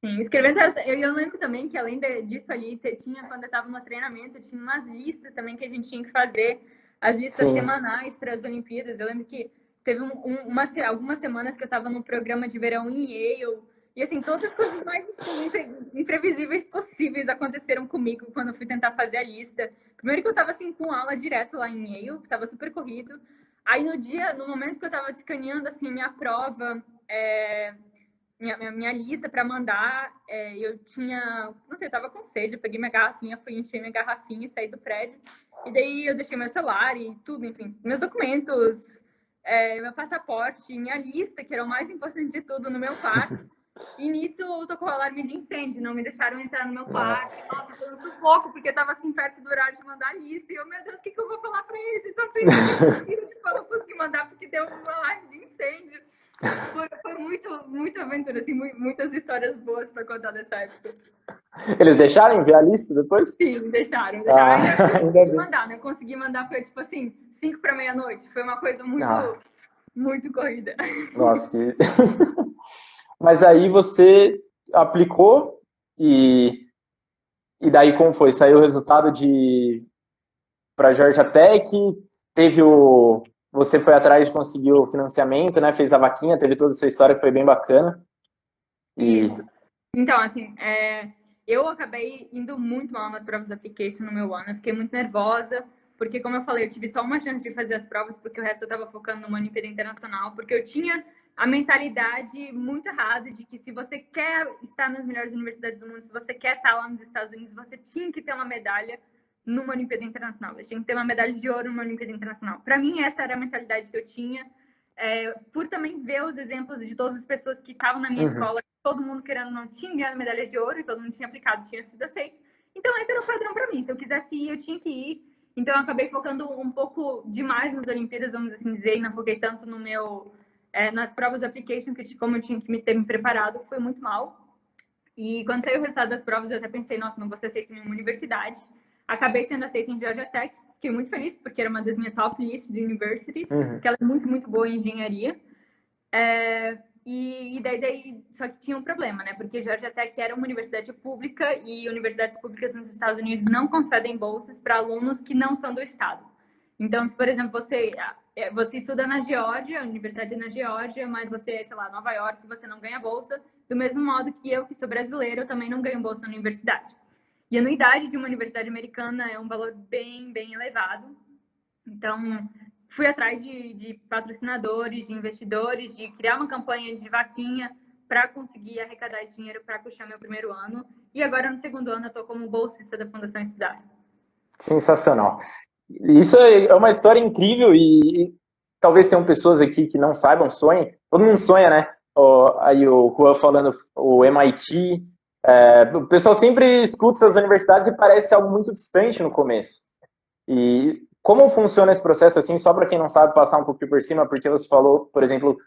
Sim, escrevendo redação. Eu lembro também que além disso ali, tinha, quando eu estava no treinamento, tinha umas listas também que a gente tinha que fazer, as listas semanais para as Olimpíadas. Eu lembro que teve algumas semanas que eu estava no programa de verão em Yale, e, assim, todas as coisas mais imprevisíveis possíveis aconteceram comigo quando eu fui tentar fazer a lista. Primeiro que eu estava, assim, com aula direto lá em Yale, estava super corrido. Aí, no momento que eu estava escaneando, assim, minha prova, minha lista para mandar, eu tinha, não sei, eu tava com sede, eu peguei minha garrafinha, fui encher minha garrafinha e saí do prédio. E daí eu deixei meu celular e tudo, enfim, meus documentos, meu passaporte, minha lista, que era o mais importante de tudo, no meu quarto. E nisso tocou o alarme de incêndio, não me deixaram entrar no meu quarto. Nossa, foi um sufoco, porque eu tava assim perto do horário de mandar a lista. E eu, meu Deus, o que eu vou falar pra eles? Então, eu não consegui mandar porque deu um alarme de incêndio. Foi muito aventura, assim, muitas histórias boas para contar dessa época. Eles deixaram enviar a lista depois? Sim, deixaram. Ah, Ainda ainda consegui bem. mandar, né? Consegui mandar, foi tipo assim, 5 para meia-noite. Foi uma coisa Ah, muito corrida. nossa, que... Mas aí você aplicou e daí como foi? Saiu o resultado para Georgia Tech, teve o... Você foi atrás de conseguir o financiamento, né? Fez a vaquinha, teve toda essa história que foi bem bacana. Isso. Então, assim, eu acabei indo muito mal nas provas de application no meu ano. Eu fiquei muito nervosa, porque, como eu falei, eu tive só uma chance de fazer as provas, porque o resto eu estava focando numa Olimpíada Internacional, porque eu tinha a mentalidade muito errada de que se você quer estar nas melhores universidades do mundo, se você quer estar lá nos Estados Unidos, você tinha que ter uma medalha numa Olimpíada Internacional. Você tinha que ter uma medalha de ouro numa Olimpíada Internacional. Para mim, essa era a mentalidade que eu tinha. Por também ver os exemplos de todas as pessoas que estavam na minha escola, todo mundo querendo não tinha ganhado medalha de ouro e todo mundo tinha aplicado, tinha sido aceito. Então, esse era o padrão para mim. Se eu quisesse ir, eu tinha que ir. Então, eu acabei focando um pouco demais nas Olimpíadas, vamos assim dizer, e não foquei tanto no meu... nas provas de application, que como eu tinha que ter me preparado, foi muito mal. E quando saiu o resultado das provas, eu até pensei, nossa, não vou ser aceita em nenhuma universidade. Acabei sendo aceita em Georgia Tech. Fiquei muito feliz, porque era uma das minhas top lists de universities, que ela é muito boa em engenharia. E daí, só que tinha um problema, né? Porque Georgia Tech era uma universidade pública e universidades públicas nos Estados Unidos não concedem bolsas para alunos que não são do estado. Então, se, por exemplo, você estuda na Geórgia, a universidade é na Geórgia, mas você, sei lá, Nova York, você não ganha bolsa, do mesmo modo que eu, que sou brasileira, eu também não ganho bolsa na universidade. E a anuidade de uma universidade americana é um valor bem elevado. Então, fui atrás de patrocinadores, de investidores, de criar uma campanha de vaquinha para conseguir arrecadar esse dinheiro para puxar meu primeiro ano. E agora, no segundo ano, eu estou como bolsista da Fundação Estudar. Sensacional. Isso é uma história incrível e talvez tenham pessoas aqui que não saibam, sonhem. Todo mundo sonha, né? Aí o Juan falando, o MIT. O pessoal sempre escuta essas universidades e parece algo muito distante no começo. E como funciona esse processo, assim, só para quem não sabe, passar um pouquinho por cima, porque você falou, por exemplo,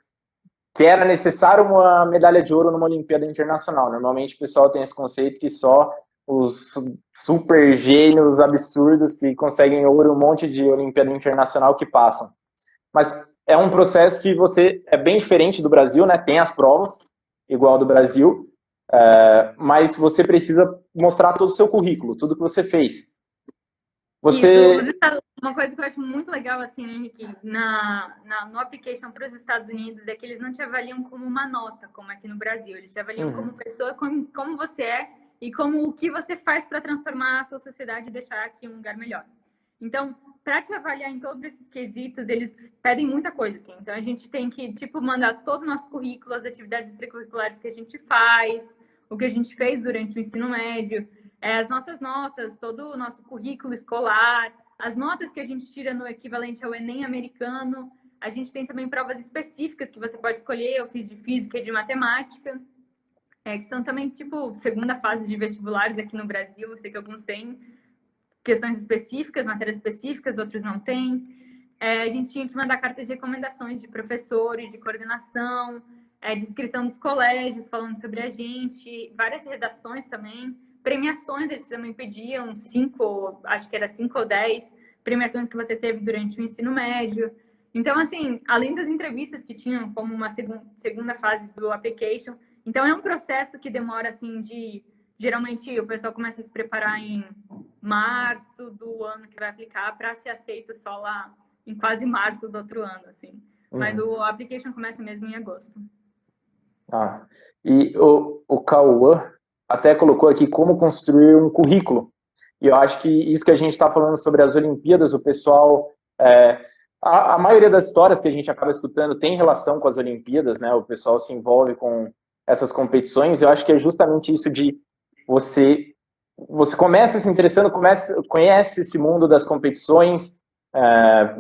que era necessário uma medalha de ouro numa Olimpíada Internacional. Normalmente o pessoal tem esse conceito que só os super gênios absurdos que conseguem ouro, um monte de Olimpíada Internacional que passam. Mas é um processo que você é bem diferente do Brasil, né? Tem as provas, igual do Brasil, mas você precisa mostrar todo o seu currículo, tudo que você fez. Isso, uma coisa que eu acho muito legal, assim, Henrique, no application para os Estados Unidos é que eles não te avaliam como uma nota, como aqui no Brasil. Eles te avaliam como pessoa, como você é e como o que você faz para transformar a sua sociedade e deixar aqui um lugar melhor. Então, para te avaliar em todos esses quesitos, eles pedem muita coisa, assim. Então, a gente tem que, mandar todo o nosso currículo, as atividades extracurriculares que a gente faz, o que a gente fez durante o ensino médio, as nossas notas, todo o nosso currículo escolar, as notas que a gente tira no equivalente ao Enem americano. A gente tem também provas específicas que você pode escolher. Eu fiz de física e de matemática, que são também, segunda fase de vestibulares aqui no Brasil. Eu sei que alguns têm questões específicas, matérias específicas, outros não têm. A gente tinha que mandar cartas de recomendações de professores, de coordenação, de inscrição dos colégios, falando sobre a gente, várias redações também. Premiações, eles também pediam 5, acho que era 5 ou 10 premiações que você teve durante o ensino médio. Então, assim, além das entrevistas que tinham como uma segunda fase do application, então é um processo que demora, assim, geralmente o pessoal começa a se preparar em março do ano que vai aplicar para ser aceito só lá em quase março do outro ano, assim. Mas o application começa mesmo em agosto. E o Cauã até colocou aqui como construir um currículo. E eu acho que isso que a gente está falando sobre as Olimpíadas, o pessoal... a maioria das histórias que a gente acaba escutando tem relação com as Olimpíadas, né? O pessoal se envolve com essas competições. Eu acho que é justamente isso de você começa se interessando, conhece esse mundo das competições,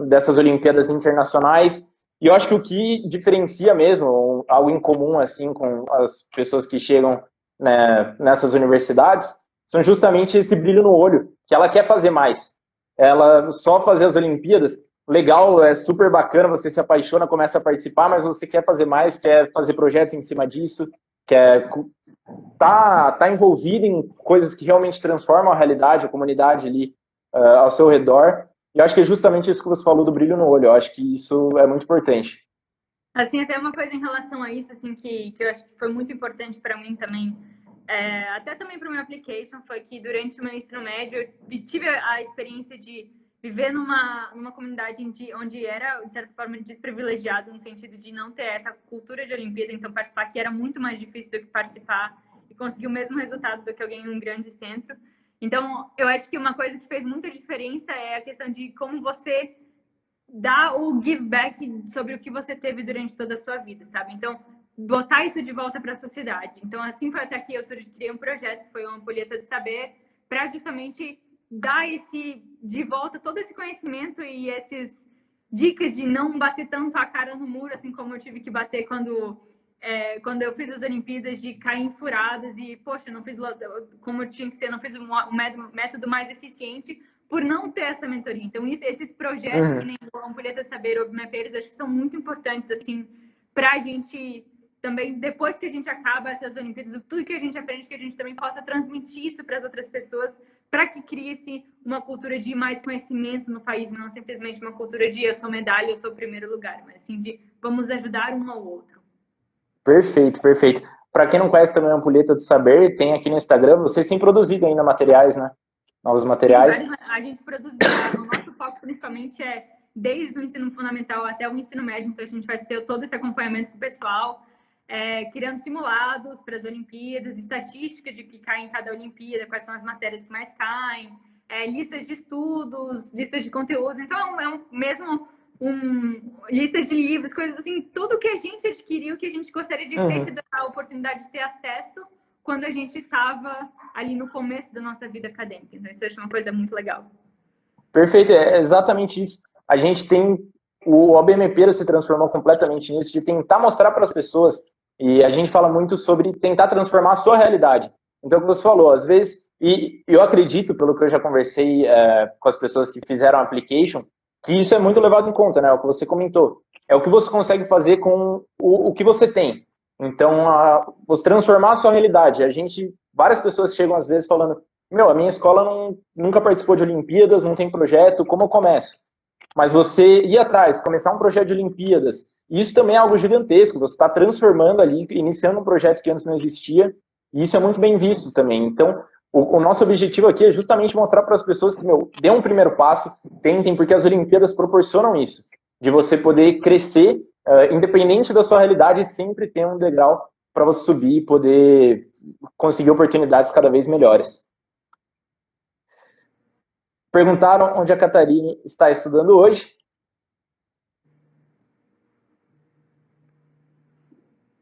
dessas Olimpíadas internacionais. E eu acho que o que diferencia mesmo, algo em comum assim com as pessoas que chegam, né, nessas universidades, são justamente esse brilho no olho, que ela quer fazer mais. Ela só fazer as Olimpíadas, legal, é super bacana, você se apaixona, começa a participar, mas você quer fazer mais, quer fazer projetos em cima disso, quer tá envolvido em coisas que realmente transformam a realidade, a comunidade ali ao seu redor. E eu acho que é justamente isso que você falou do brilho no olho. Eu acho que isso é muito importante. Assim, até uma coisa em relação a isso, assim, que eu acho que foi muito importante para mim também, até também para o meu application, foi que durante o meu ensino médio eu tive a experiência de viver numa comunidade onde era, de certa forma, desprivilegiado, no sentido de não ter essa cultura de Olimpíada, então participar aqui era muito mais difícil do que participar e conseguir o mesmo resultado do que alguém em um grande centro. Então, eu acho que uma coisa que fez muita diferença é a questão de como você dá o give back sobre o que você teve durante toda a sua vida, sabe? Então, botar isso de volta para a sociedade. Então, assim foi até que eu criei um projeto, que foi uma Ampulheta do Saber, para justamente dar esse de volta todo esse conhecimento e essas dicas de não bater tanto a cara no muro, assim como eu tive que bater quando eu fiz as Olimpíadas, de cair em furadas e, poxa, não fiz como eu tinha que ser, não fiz um método mais eficiente por não ter essa mentoria. Então, esses projetos que nem o Ampulheta Saber ou Mapeiros, acho que são muito importantes, assim, para a gente também, depois que a gente acaba essas Olimpíadas, tudo que a gente aprende, que a gente também possa transmitir isso para as outras pessoas, para que crie-se uma cultura de mais conhecimento no país, não simplesmente uma cultura de eu sou medalha, eu sou o primeiro lugar, mas assim de vamos ajudar um ao outro. Perfeito, perfeito. Para quem não conhece também a Ampulheta do Saber, tem aqui no Instagram, vocês têm produzido ainda materiais, né? Novos materiais. Sim, a gente produz, o nosso foco principalmente é desde o ensino fundamental até o ensino médio, então a gente vai ter todo esse acompanhamento com o pessoal, criando simulados para as Olimpíadas, estatísticas de que cai em cada Olimpíada, quais são as matérias que mais caem, listas de estudos, listas de conteúdos, então listas de livros, coisas assim, tudo que a gente adquiriu, que a gente gostaria de ter tido a oportunidade de ter acesso quando a gente estava ali no começo da nossa vida acadêmica. Então, isso eu acho uma coisa muito legal. Perfeito, é exatamente isso. A gente tem... O OBMP se transformou completamente nisso, de tentar mostrar para as pessoas, e a gente fala muito sobre tentar transformar a sua realidade. Então, como você falou, às vezes, e eu acredito, pelo que eu já conversei com as pessoas que fizeram a application, que isso é muito levado em conta, né? O que você comentou. É o que você consegue fazer com o que você tem. Então, você transformar a sua realidade. Várias pessoas chegam às vezes falando, a minha escola nunca participou de Olimpíadas, não tem projeto, como eu começo? Mas você ir atrás, começar um projeto de Olimpíadas, isso também é algo gigantesco, você está transformando ali, iniciando um projeto que antes não existia, e isso é muito bem visto também. Então, o nosso objetivo aqui é justamente mostrar para as pessoas que, dê um primeiro passo, tentem, porque as Olimpíadas proporcionam isso, de você poder crescer, independente da sua realidade, sempre ter um degrau para você subir e poder conseguir oportunidades cada vez melhores. Perguntaram onde a Catarine está estudando hoje.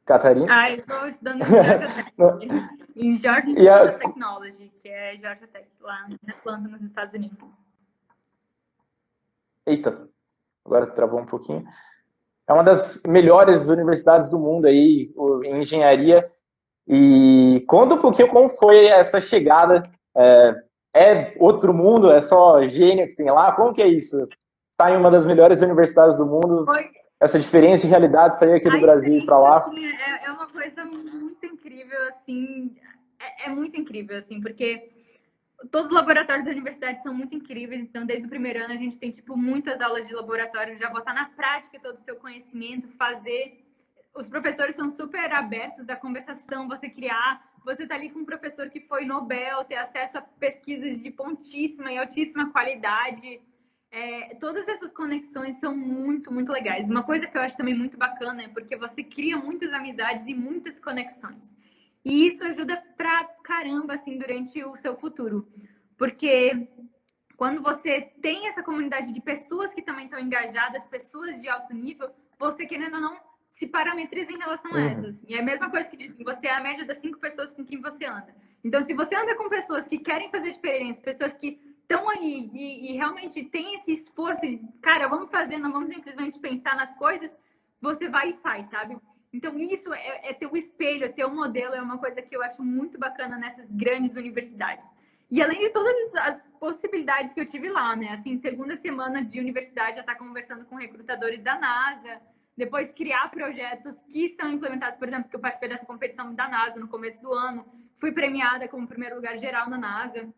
Catarine? Eu estou estudando em Georgia Tech, em Georgia Institute of Technology, que é Georgia Tech, lá em Atlanta, nos Estados Unidos. Eita, agora travou um pouquinho. É uma das melhores universidades do mundo aí, em engenharia. E conta um pouquinho como foi essa chegada. É outro mundo? É só gênio que tem lá? Como que é isso? Está em uma das melhores universidades do mundo. Essa diferença de realidade, sair aqui do Brasil e para lá. Assim, é uma coisa muito incrível, assim. É muito incrível, assim, porque todos os laboratórios da universidade são muito incríveis. Então, desde o primeiro ano, a gente tem, muitas aulas de laboratório. Já botar na prática todo o seu conhecimento, fazer. Os professores são super abertos à conversação, você criar. Você tá ali com um professor que foi Nobel, ter acesso a pesquisas de pontíssima e altíssima qualidade. Todas essas conexões são muito, muito legais. Uma coisa que eu acho também muito bacana é porque você cria muitas amizades e muitas conexões. E isso ajuda pra caramba, assim, durante o seu futuro. Porque quando você tem essa comunidade de pessoas que também estão engajadas, pessoas de alto nível, você, querendo ou não, se parametriza em relação a essas. E é a mesma coisa que diz que você é a média das 5 pessoas com quem você anda. Então, se você anda com pessoas que querem fazer diferença, pessoas que estão aí e realmente tem esse esforço de, cara, vamos fazer, não vamos simplesmente pensar nas coisas, você vai e faz, sabe? Então, isso é ter o espelho, é ter o modelo, é uma coisa que eu acho muito bacana nessas grandes universidades. E além de todas as possibilidades que eu tive lá, né? Assim, segunda semana de universidade, já estar conversando com recrutadores da NASA, depois criar projetos que são implementados, por exemplo, que eu participei dessa competição da NASA no começo do ano, fui premiada como primeiro lugar geral na NASA,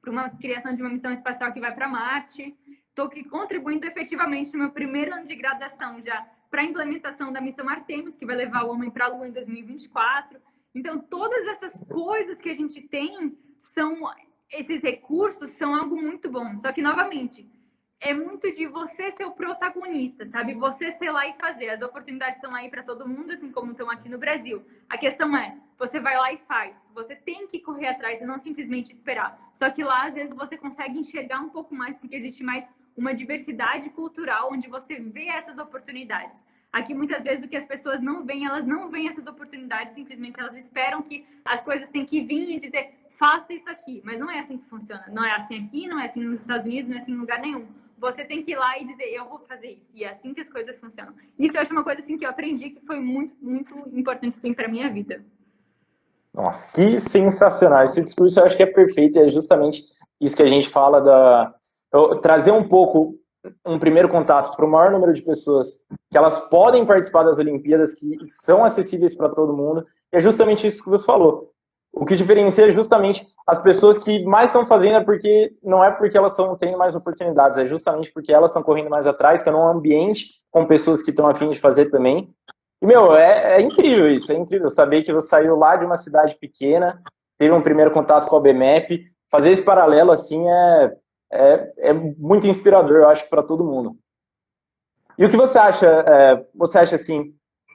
para uma criação de uma missão espacial que vai para Marte. Estou contribuindo efetivamente no meu primeiro ano de graduação já para a implementação da missão Artemis, que vai levar o homem para a Lua em 2024. Então, todas essas coisas que a gente tem esses recursos são algo muito bom. Só que, novamente, é muito de você ser o protagonista, sabe? Você ser lá e fazer. As oportunidades estão aí para todo mundo, assim como estão aqui no Brasil. A questão é, você vai lá e faz. Você tem que correr atrás e não simplesmente esperar. Só que lá, às vezes, você consegue enxergar um pouco mais, porque existe mais uma diversidade cultural onde você vê essas oportunidades. Aqui, muitas vezes, o que as pessoas não veem, elas não veem essas oportunidades, simplesmente elas esperam que as coisas têm que vir e dizer, faça isso aqui. Mas não é assim que funciona. Não é assim aqui, não é assim nos Estados Unidos, não é assim em lugar nenhum. Você tem que ir lá e dizer, eu vou fazer isso. E é assim que as coisas funcionam. Isso eu acho uma coisa assim que eu aprendi que foi muito, muito importante assim, para minha vida. Nossa, que sensacional. Esse discurso eu acho que é perfeito. É justamente isso que a gente fala trazer um pouco, um primeiro contato para o maior número de pessoas, que elas podem participar das Olimpíadas, que são acessíveis para todo mundo. E é justamente isso que você falou. O que diferencia é justamente as pessoas que mais estão fazendo não é porque elas estão tendo mais oportunidades, é justamente porque elas estão correndo mais atrás, estão num ambiente com pessoas que estão a fim de fazer também. E, meu, é incrível isso, é incrível saber que você saiu lá de uma cidade pequena, teve um primeiro contato com a BMAP, fazer esse paralelo, assim, é muito inspirador, eu acho, para todo mundo. E o que você acha, assim,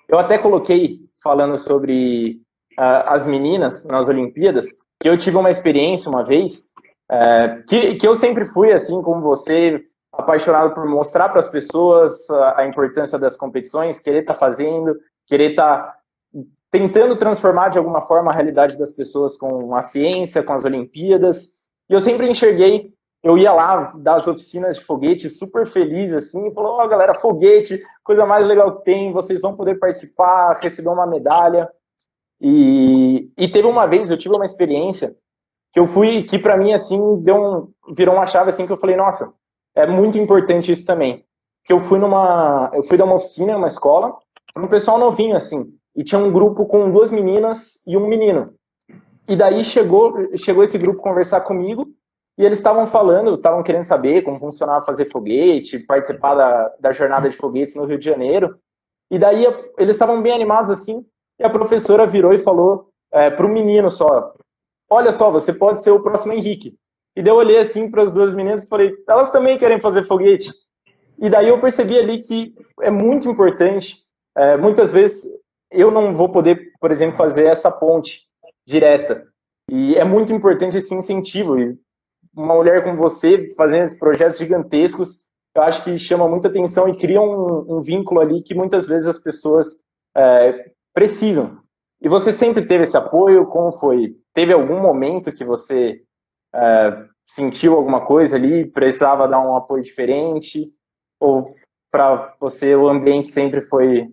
eu até coloquei, falando sobre as meninas nas Olimpíadas, que eu tive uma experiência uma vez, que eu sempre fui, assim como você, apaixonado por mostrar para as pessoas a importância das competições, querer estar fazendo, querer estar tentando transformar de alguma forma a realidade das pessoas com a ciência, com as Olimpíadas. E eu sempre enxerguei, eu ia lá das oficinas de foguete super feliz, assim, e falou, ó, galera, foguete, coisa mais legal que tem, vocês vão poder participar, receber uma medalha. E teve uma vez, eu tive uma experiência que para mim, assim, virou uma chave, assim, que eu falei, nossa, é muito importante isso também. Que eu fui dar uma oficina em uma escola, para um pessoal novinho, assim, e tinha um grupo com 2 meninas e um menino. E daí chegou esse grupo conversar comigo, e eles estavam querendo saber como funcionava fazer foguete, participar da jornada de foguetes no Rio de Janeiro. E daí eles estavam bem animados, assim, e a professora virou e falou para o menino só, olha só, você pode ser o próximo Henrique. E daí eu olhei assim para as 2 meninas e falei, elas também querem fazer foguete. E daí eu percebi ali que é muito importante, muitas vezes eu não vou poder, por exemplo, fazer essa ponte direta. E é muito importante esse incentivo. E uma mulher como você, fazendo esses projetos gigantescos, eu acho que chama muita atenção e cria um vínculo ali que muitas vezes as pessoas precisam. E você sempre teve esse apoio? Como foi? Teve algum momento que você sentiu alguma coisa ali, precisava dar um apoio diferente? Ou para você o ambiente sempre foi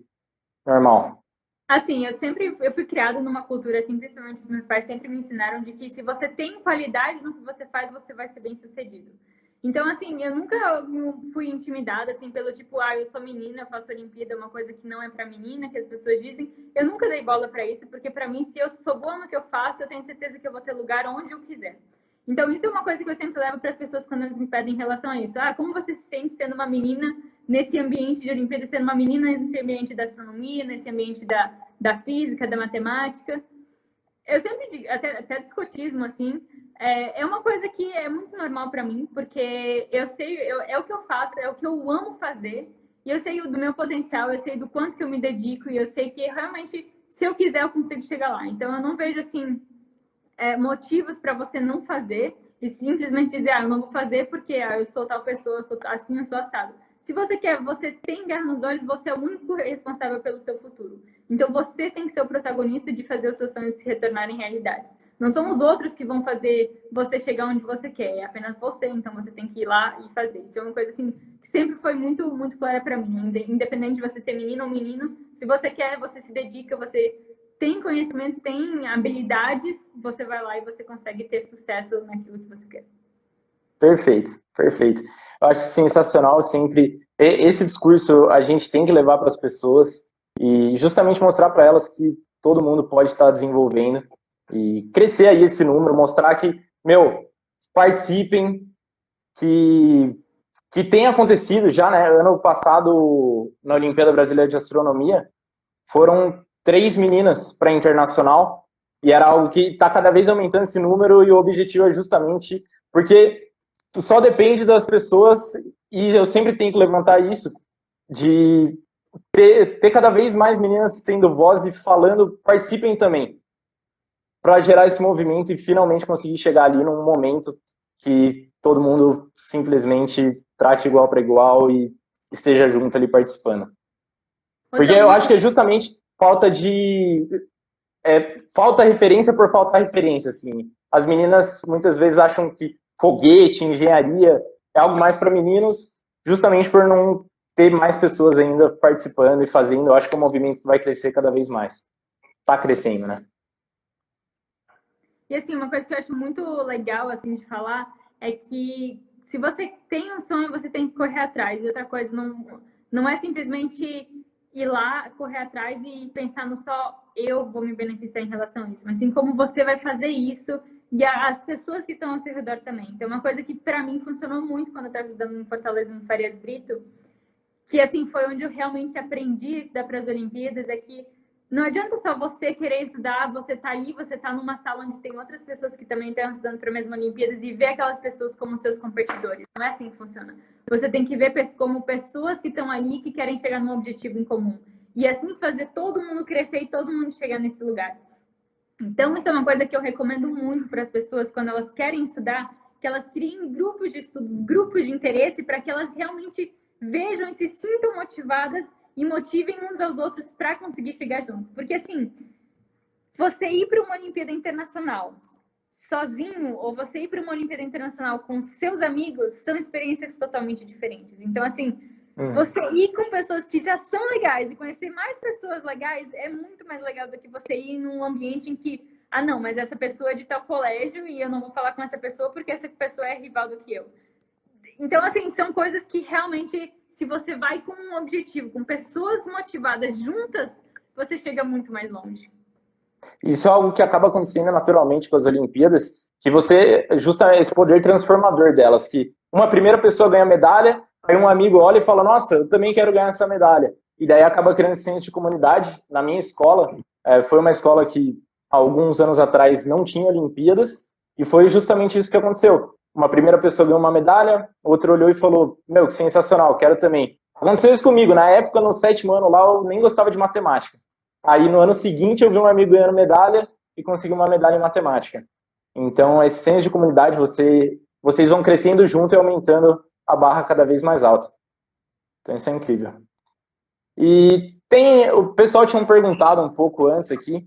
normal? Assim, eu fui criada numa cultura, assim, principalmente os meus pais sempre me ensinaram de que se você tem qualidade no que você faz, você vai ser bem sucedido. Então, assim, eu nunca fui intimidada, assim, pelo tipo, eu sou menina, eu faço Olimpíada, uma coisa que não é pra menina, que as pessoas dizem. Eu nunca dei bola pra isso, porque pra mim, se eu sou boa no que eu faço, eu tenho certeza que eu vou ter lugar onde eu quiser. Então, isso é uma coisa que eu sempre levo para as pessoas quando elas me pedem em relação a isso. Como você se sente sendo uma menina nesse ambiente de Olimpíada, sendo uma menina nesse ambiente da astronomia, nesse ambiente da física, da matemática? Eu sempre digo, até do escotismo, assim, é uma coisa que é muito normal para mim, porque eu sei, é o que eu faço, é o que eu amo fazer, e eu sei do meu potencial, eu sei do quanto que eu me dedico, e eu sei que realmente, se eu quiser, eu consigo chegar lá. Então, eu não vejo, assim, motivos para você não fazer e simplesmente dizer, eu não vou fazer porque eu sou tal pessoa, eu sou assim, eu sou assado. Se você quer, você tem garra nos olhos, você é o único responsável pelo seu futuro. Então você tem que ser o protagonista de fazer os seus sonhos se retornarem realidades. Não são os outros que vão fazer você chegar onde você quer, é apenas você, então você tem que ir lá e fazer. Isso é uma coisa assim que sempre foi muito, muito clara para mim. Independente de você ser menino ou menino, se você quer, você se dedica, você tem conhecimento, tem habilidades, você vai lá e você consegue ter sucesso naquilo que você quer. Perfeito, perfeito. Eu acho sensacional sempre. Esse discurso a gente tem que levar para as pessoas e justamente mostrar para elas que todo mundo pode estar desenvolvendo e crescer aí esse número, mostrar que, participem, que tem acontecido já, né? Ano passado, na Olimpíada Brasileira de Astronomia, foram 3 meninas para internacional e era algo que está cada vez aumentando esse número e o objetivo é justamente porque só depende das pessoas e eu sempre tenho que levantar isso de ter cada vez mais meninas tendo voz e falando, participem também, para gerar esse movimento e finalmente conseguir chegar ali num momento que todo mundo simplesmente trate igual para igual e esteja junto ali participando. Porque eu acho que é justamente falta referência por faltar referência, assim. As meninas muitas vezes acham que foguete, engenharia é algo mais para meninos, justamente por não ter mais pessoas ainda participando e fazendo. Eu acho que é um movimento que vai crescer cada vez mais. Tá crescendo, né? E assim, uma coisa que eu acho muito legal assim de falar é que se você tem um sonho, você tem que correr atrás. E outra coisa, não é simplesmente ir lá, correr atrás e pensar no só eu vou me beneficiar em relação a isso, mas sim como você vai fazer isso e as pessoas que estão ao seu redor também. Então, uma coisa que para mim funcionou muito quando eu estava estudando em Fortaleza, no Farias Brito, que assim foi onde eu realmente aprendi a estudar para as Olimpíadas, é que não adianta só você querer estudar, você tá ali, você tá numa sala onde tem outras pessoas que também estão estudando para a mesma Olimpíadas e ver aquelas pessoas como seus competidores. Não é assim que funciona. Você tem que ver como pessoas que estão ali que querem chegar num objetivo em comum. E assim fazer todo mundo crescer e todo mundo chegar nesse lugar. Então, isso é uma coisa que eu recomendo muito para as pessoas quando elas querem estudar, que elas criem grupos de estudos, grupos de interesse, para que elas realmente vejam e se sintam motivadas e motivem uns aos outros para conseguir chegar juntos. Porque, assim, você ir para uma Olimpíada Internacional sozinho ou você ir para uma Olimpíada Internacional com seus amigos são experiências totalmente diferentes. Então, assim, você ir com pessoas que já são legais e conhecer mais pessoas legais é muito mais legal do que você ir num ambiente em que, não, mas essa pessoa é de tal colégio e eu não vou falar com essa pessoa porque essa pessoa é rival do que eu. Então, assim, são coisas que realmente, se você vai com um objetivo, com pessoas motivadas juntas, você chega muito mais longe. Isso é algo que acaba acontecendo naturalmente com as Olimpíadas, que você, justamente esse poder transformador delas, que uma primeira pessoa ganha medalha, aí um amigo olha e fala, nossa, eu também quero ganhar essa medalha. E daí acaba criando esse senso de comunidade. Na minha escola, foi uma escola que, há alguns anos atrás, não tinha Olimpíadas, e foi justamente isso que aconteceu. Uma primeira pessoa ganhou uma medalha, outra olhou e falou, que sensacional, quero também. Aconteceu isso comigo. Na época, no 7º ano lá, eu nem gostava de matemática. Aí, no ano seguinte, eu vi um amigo ganhando medalha e consegui uma medalha em matemática. Então, esse senso de comunidade, vocês vão crescendo junto e aumentando a barra cada vez mais alta. Então, isso é incrível. E o pessoal tinha perguntado um pouco antes aqui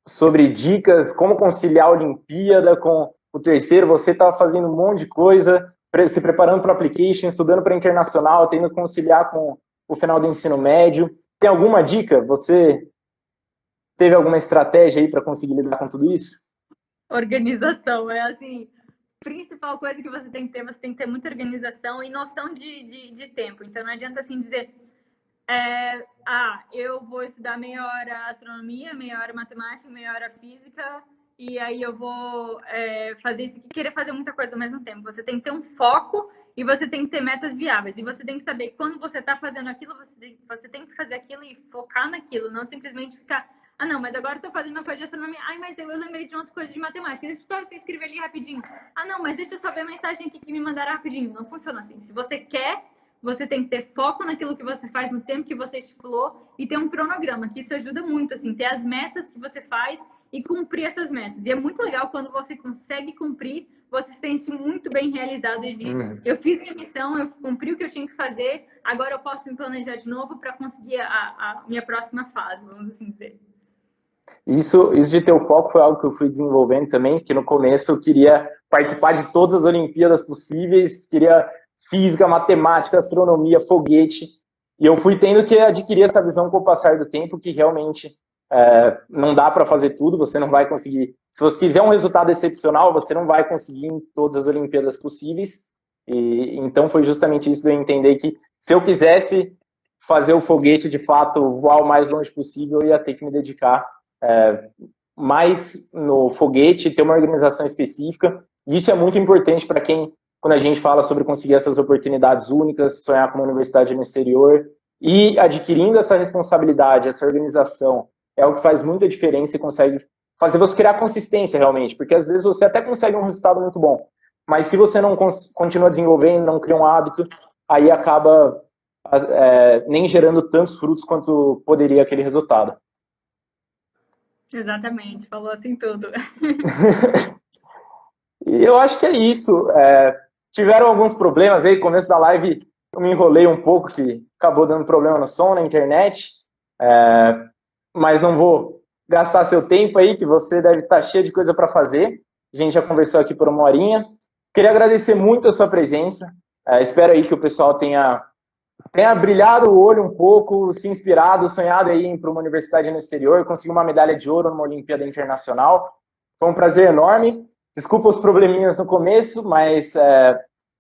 sobre dicas, como conciliar a Olimpíada com o terceiro. Você está fazendo um monte de coisa, se preparando para o application, estudando para internacional, tendo que conciliar com o final do ensino médio. Tem alguma dica? Você teve alguma estratégia aí para conseguir lidar com tudo isso? Organização, é assim, principal coisa que você tem que ter muita organização e noção de tempo. Então não adianta assim dizer, eu vou estudar meia hora astronomia, meia hora matemática, meia hora física, e aí eu vou fazer isso aqui, querer fazer muita coisa ao mesmo tempo. Você tem que ter um foco e você tem que ter metas viáveis. E você tem que saber que quando você está fazendo aquilo, você tem que fazer aquilo e focar naquilo, não simplesmente ficar, não, mas agora eu estou fazendo uma coisa de astronomia, mas eu lembrei de outra coisa de matemática, deixa eu só escrever ali rapidinho. Não, mas deixa eu só ver a mensagem aqui que me mandaram rapidinho. Não funciona assim. Se você quer, você tem que ter foco naquilo que você faz, no tempo que você estipulou e ter um cronograma, que isso ajuda muito, assim, ter as metas que você faz e cumprir essas metas. E é muito legal quando você consegue cumprir, você se sente muito bem realizado e eu fiz minha missão, eu cumpri o que eu tinha que fazer, agora eu posso me planejar de novo para conseguir a minha próxima fase, vamos assim dizer. Isso de ter o foco foi algo que eu fui desenvolvendo também, que no começo eu queria participar de todas as Olimpíadas possíveis, queria física, matemática, astronomia, foguete, E eu fui tendo que adquirir essa visão com o passar do tempo, que realmente não dá para fazer tudo, você não vai conseguir. Se você quiser um resultado excepcional, você não vai conseguir em todas as Olimpíadas possíveis. E então foi justamente isso de eu entender que se eu quisesse fazer o foguete de fato voar o mais longe possível, eu ia ter que me dedicar mais no foguete, ter uma organização específica. E isso é muito importante para quem, quando a gente fala sobre conseguir essas oportunidades únicas, sonhar com uma universidade no exterior, e adquirindo essa responsabilidade, essa organização, é o que faz muita diferença e consegue fazer você criar consistência realmente, porque às vezes você até consegue um resultado muito bom, mas se você não continua desenvolvendo, não cria um hábito, aí acaba nem gerando tantos frutos quanto poderia aquele resultado. Exatamente, falou assim tudo. E eu acho que é isso. Tiveram alguns problemas aí, no começo da live eu me enrolei um pouco, que acabou dando problema no som, na internet, mas não vou gastar seu tempo aí, que você deve estar cheio de coisa para fazer. A gente já conversou aqui por uma horinha. Queria agradecer muito a sua presença. Espero aí que o pessoal tenha brilhado o olho um pouco, se inspirado, sonhado aí em ir para uma universidade no exterior, conseguir uma medalha de ouro numa Olimpíada Internacional. Foi um prazer enorme. Desculpa os probleminhas no começo, mas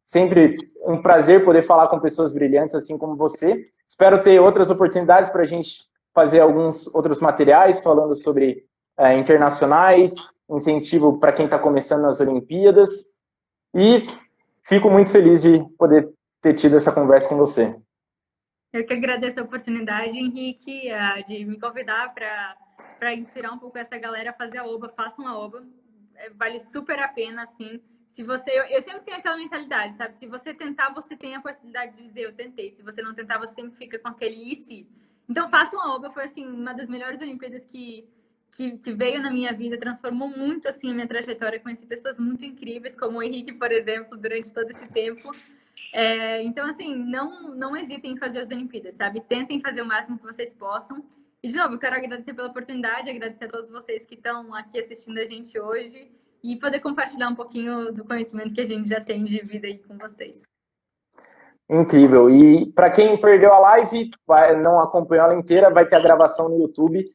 sempre um prazer poder falar com pessoas brilhantes assim como você. Espero ter outras oportunidades para a gente fazer alguns outros materiais falando sobre internacionais, incentivo para quem está começando nas Olimpíadas. E fico muito feliz de poder ter tido essa conversa com você. Eu que agradeço a oportunidade, Henrique, de me convidar para inspirar um pouco essa galera a fazer a OBA. Façam a OBA, vale super a pena, assim. Se você, eu sempre tenho aquela mentalidade, sabe? Se você tentar, você tem a possibilidade de dizer eu tentei. Se você não tentar, você sempre fica com aquele e se. Então façam a OBA, foi assim uma das melhores Olimpíadas que veio na minha vida, transformou muito assim a minha trajetória. Conheci pessoas muito incríveis, como o Henrique, por exemplo, durante todo esse tempo. Então, assim, não hesitem em fazer as Olimpíadas, sabe? Tentem fazer o máximo que vocês possam. E, de novo, eu quero agradecer pela oportunidade, agradecer a todos vocês que estão aqui assistindo a gente hoje e poder compartilhar um pouquinho do conhecimento que a gente já tem de vida aí com vocês. Incrível. E para quem perdeu a live, não acompanhou ela inteira, vai ter a gravação no YouTube.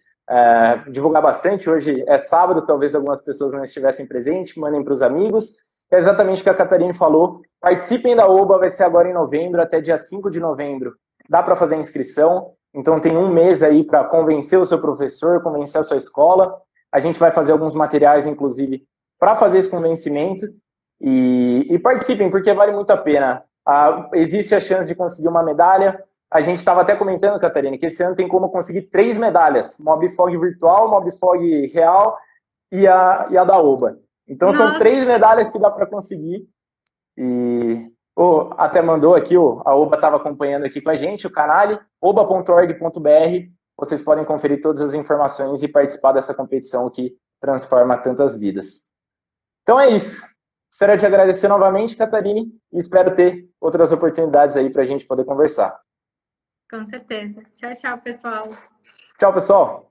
Divulgar bastante. Hoje é sábado, talvez algumas pessoas não estivessem presentes, mandem para os amigos. É exatamente o que a Catarina falou. Participem da OBA, vai ser agora em novembro, até dia 5 de novembro. Dá para fazer a inscrição, então tem um mês aí para convencer o seu professor, convencer a sua escola. A gente vai fazer alguns materiais, inclusive, para fazer esse convencimento. E participem, porque vale muito a pena. Existe a chance de conseguir uma medalha. A gente estava até comentando, Catarina, que esse ano tem como conseguir 3 medalhas. Mobfog virtual, Mobfog real e a da OBA. Então, são 3 medalhas que dá para conseguir. E até mandou aqui, a OBA estava acompanhando aqui com a gente, o canal, oba.org.br. Vocês podem conferir todas as informações e participar dessa competição que transforma tantas vidas. Então é isso. Gostaria de agradecer novamente, Catarine, e espero ter outras oportunidades aí para a gente poder conversar. Com certeza. Tchau, tchau, pessoal. Tchau, pessoal.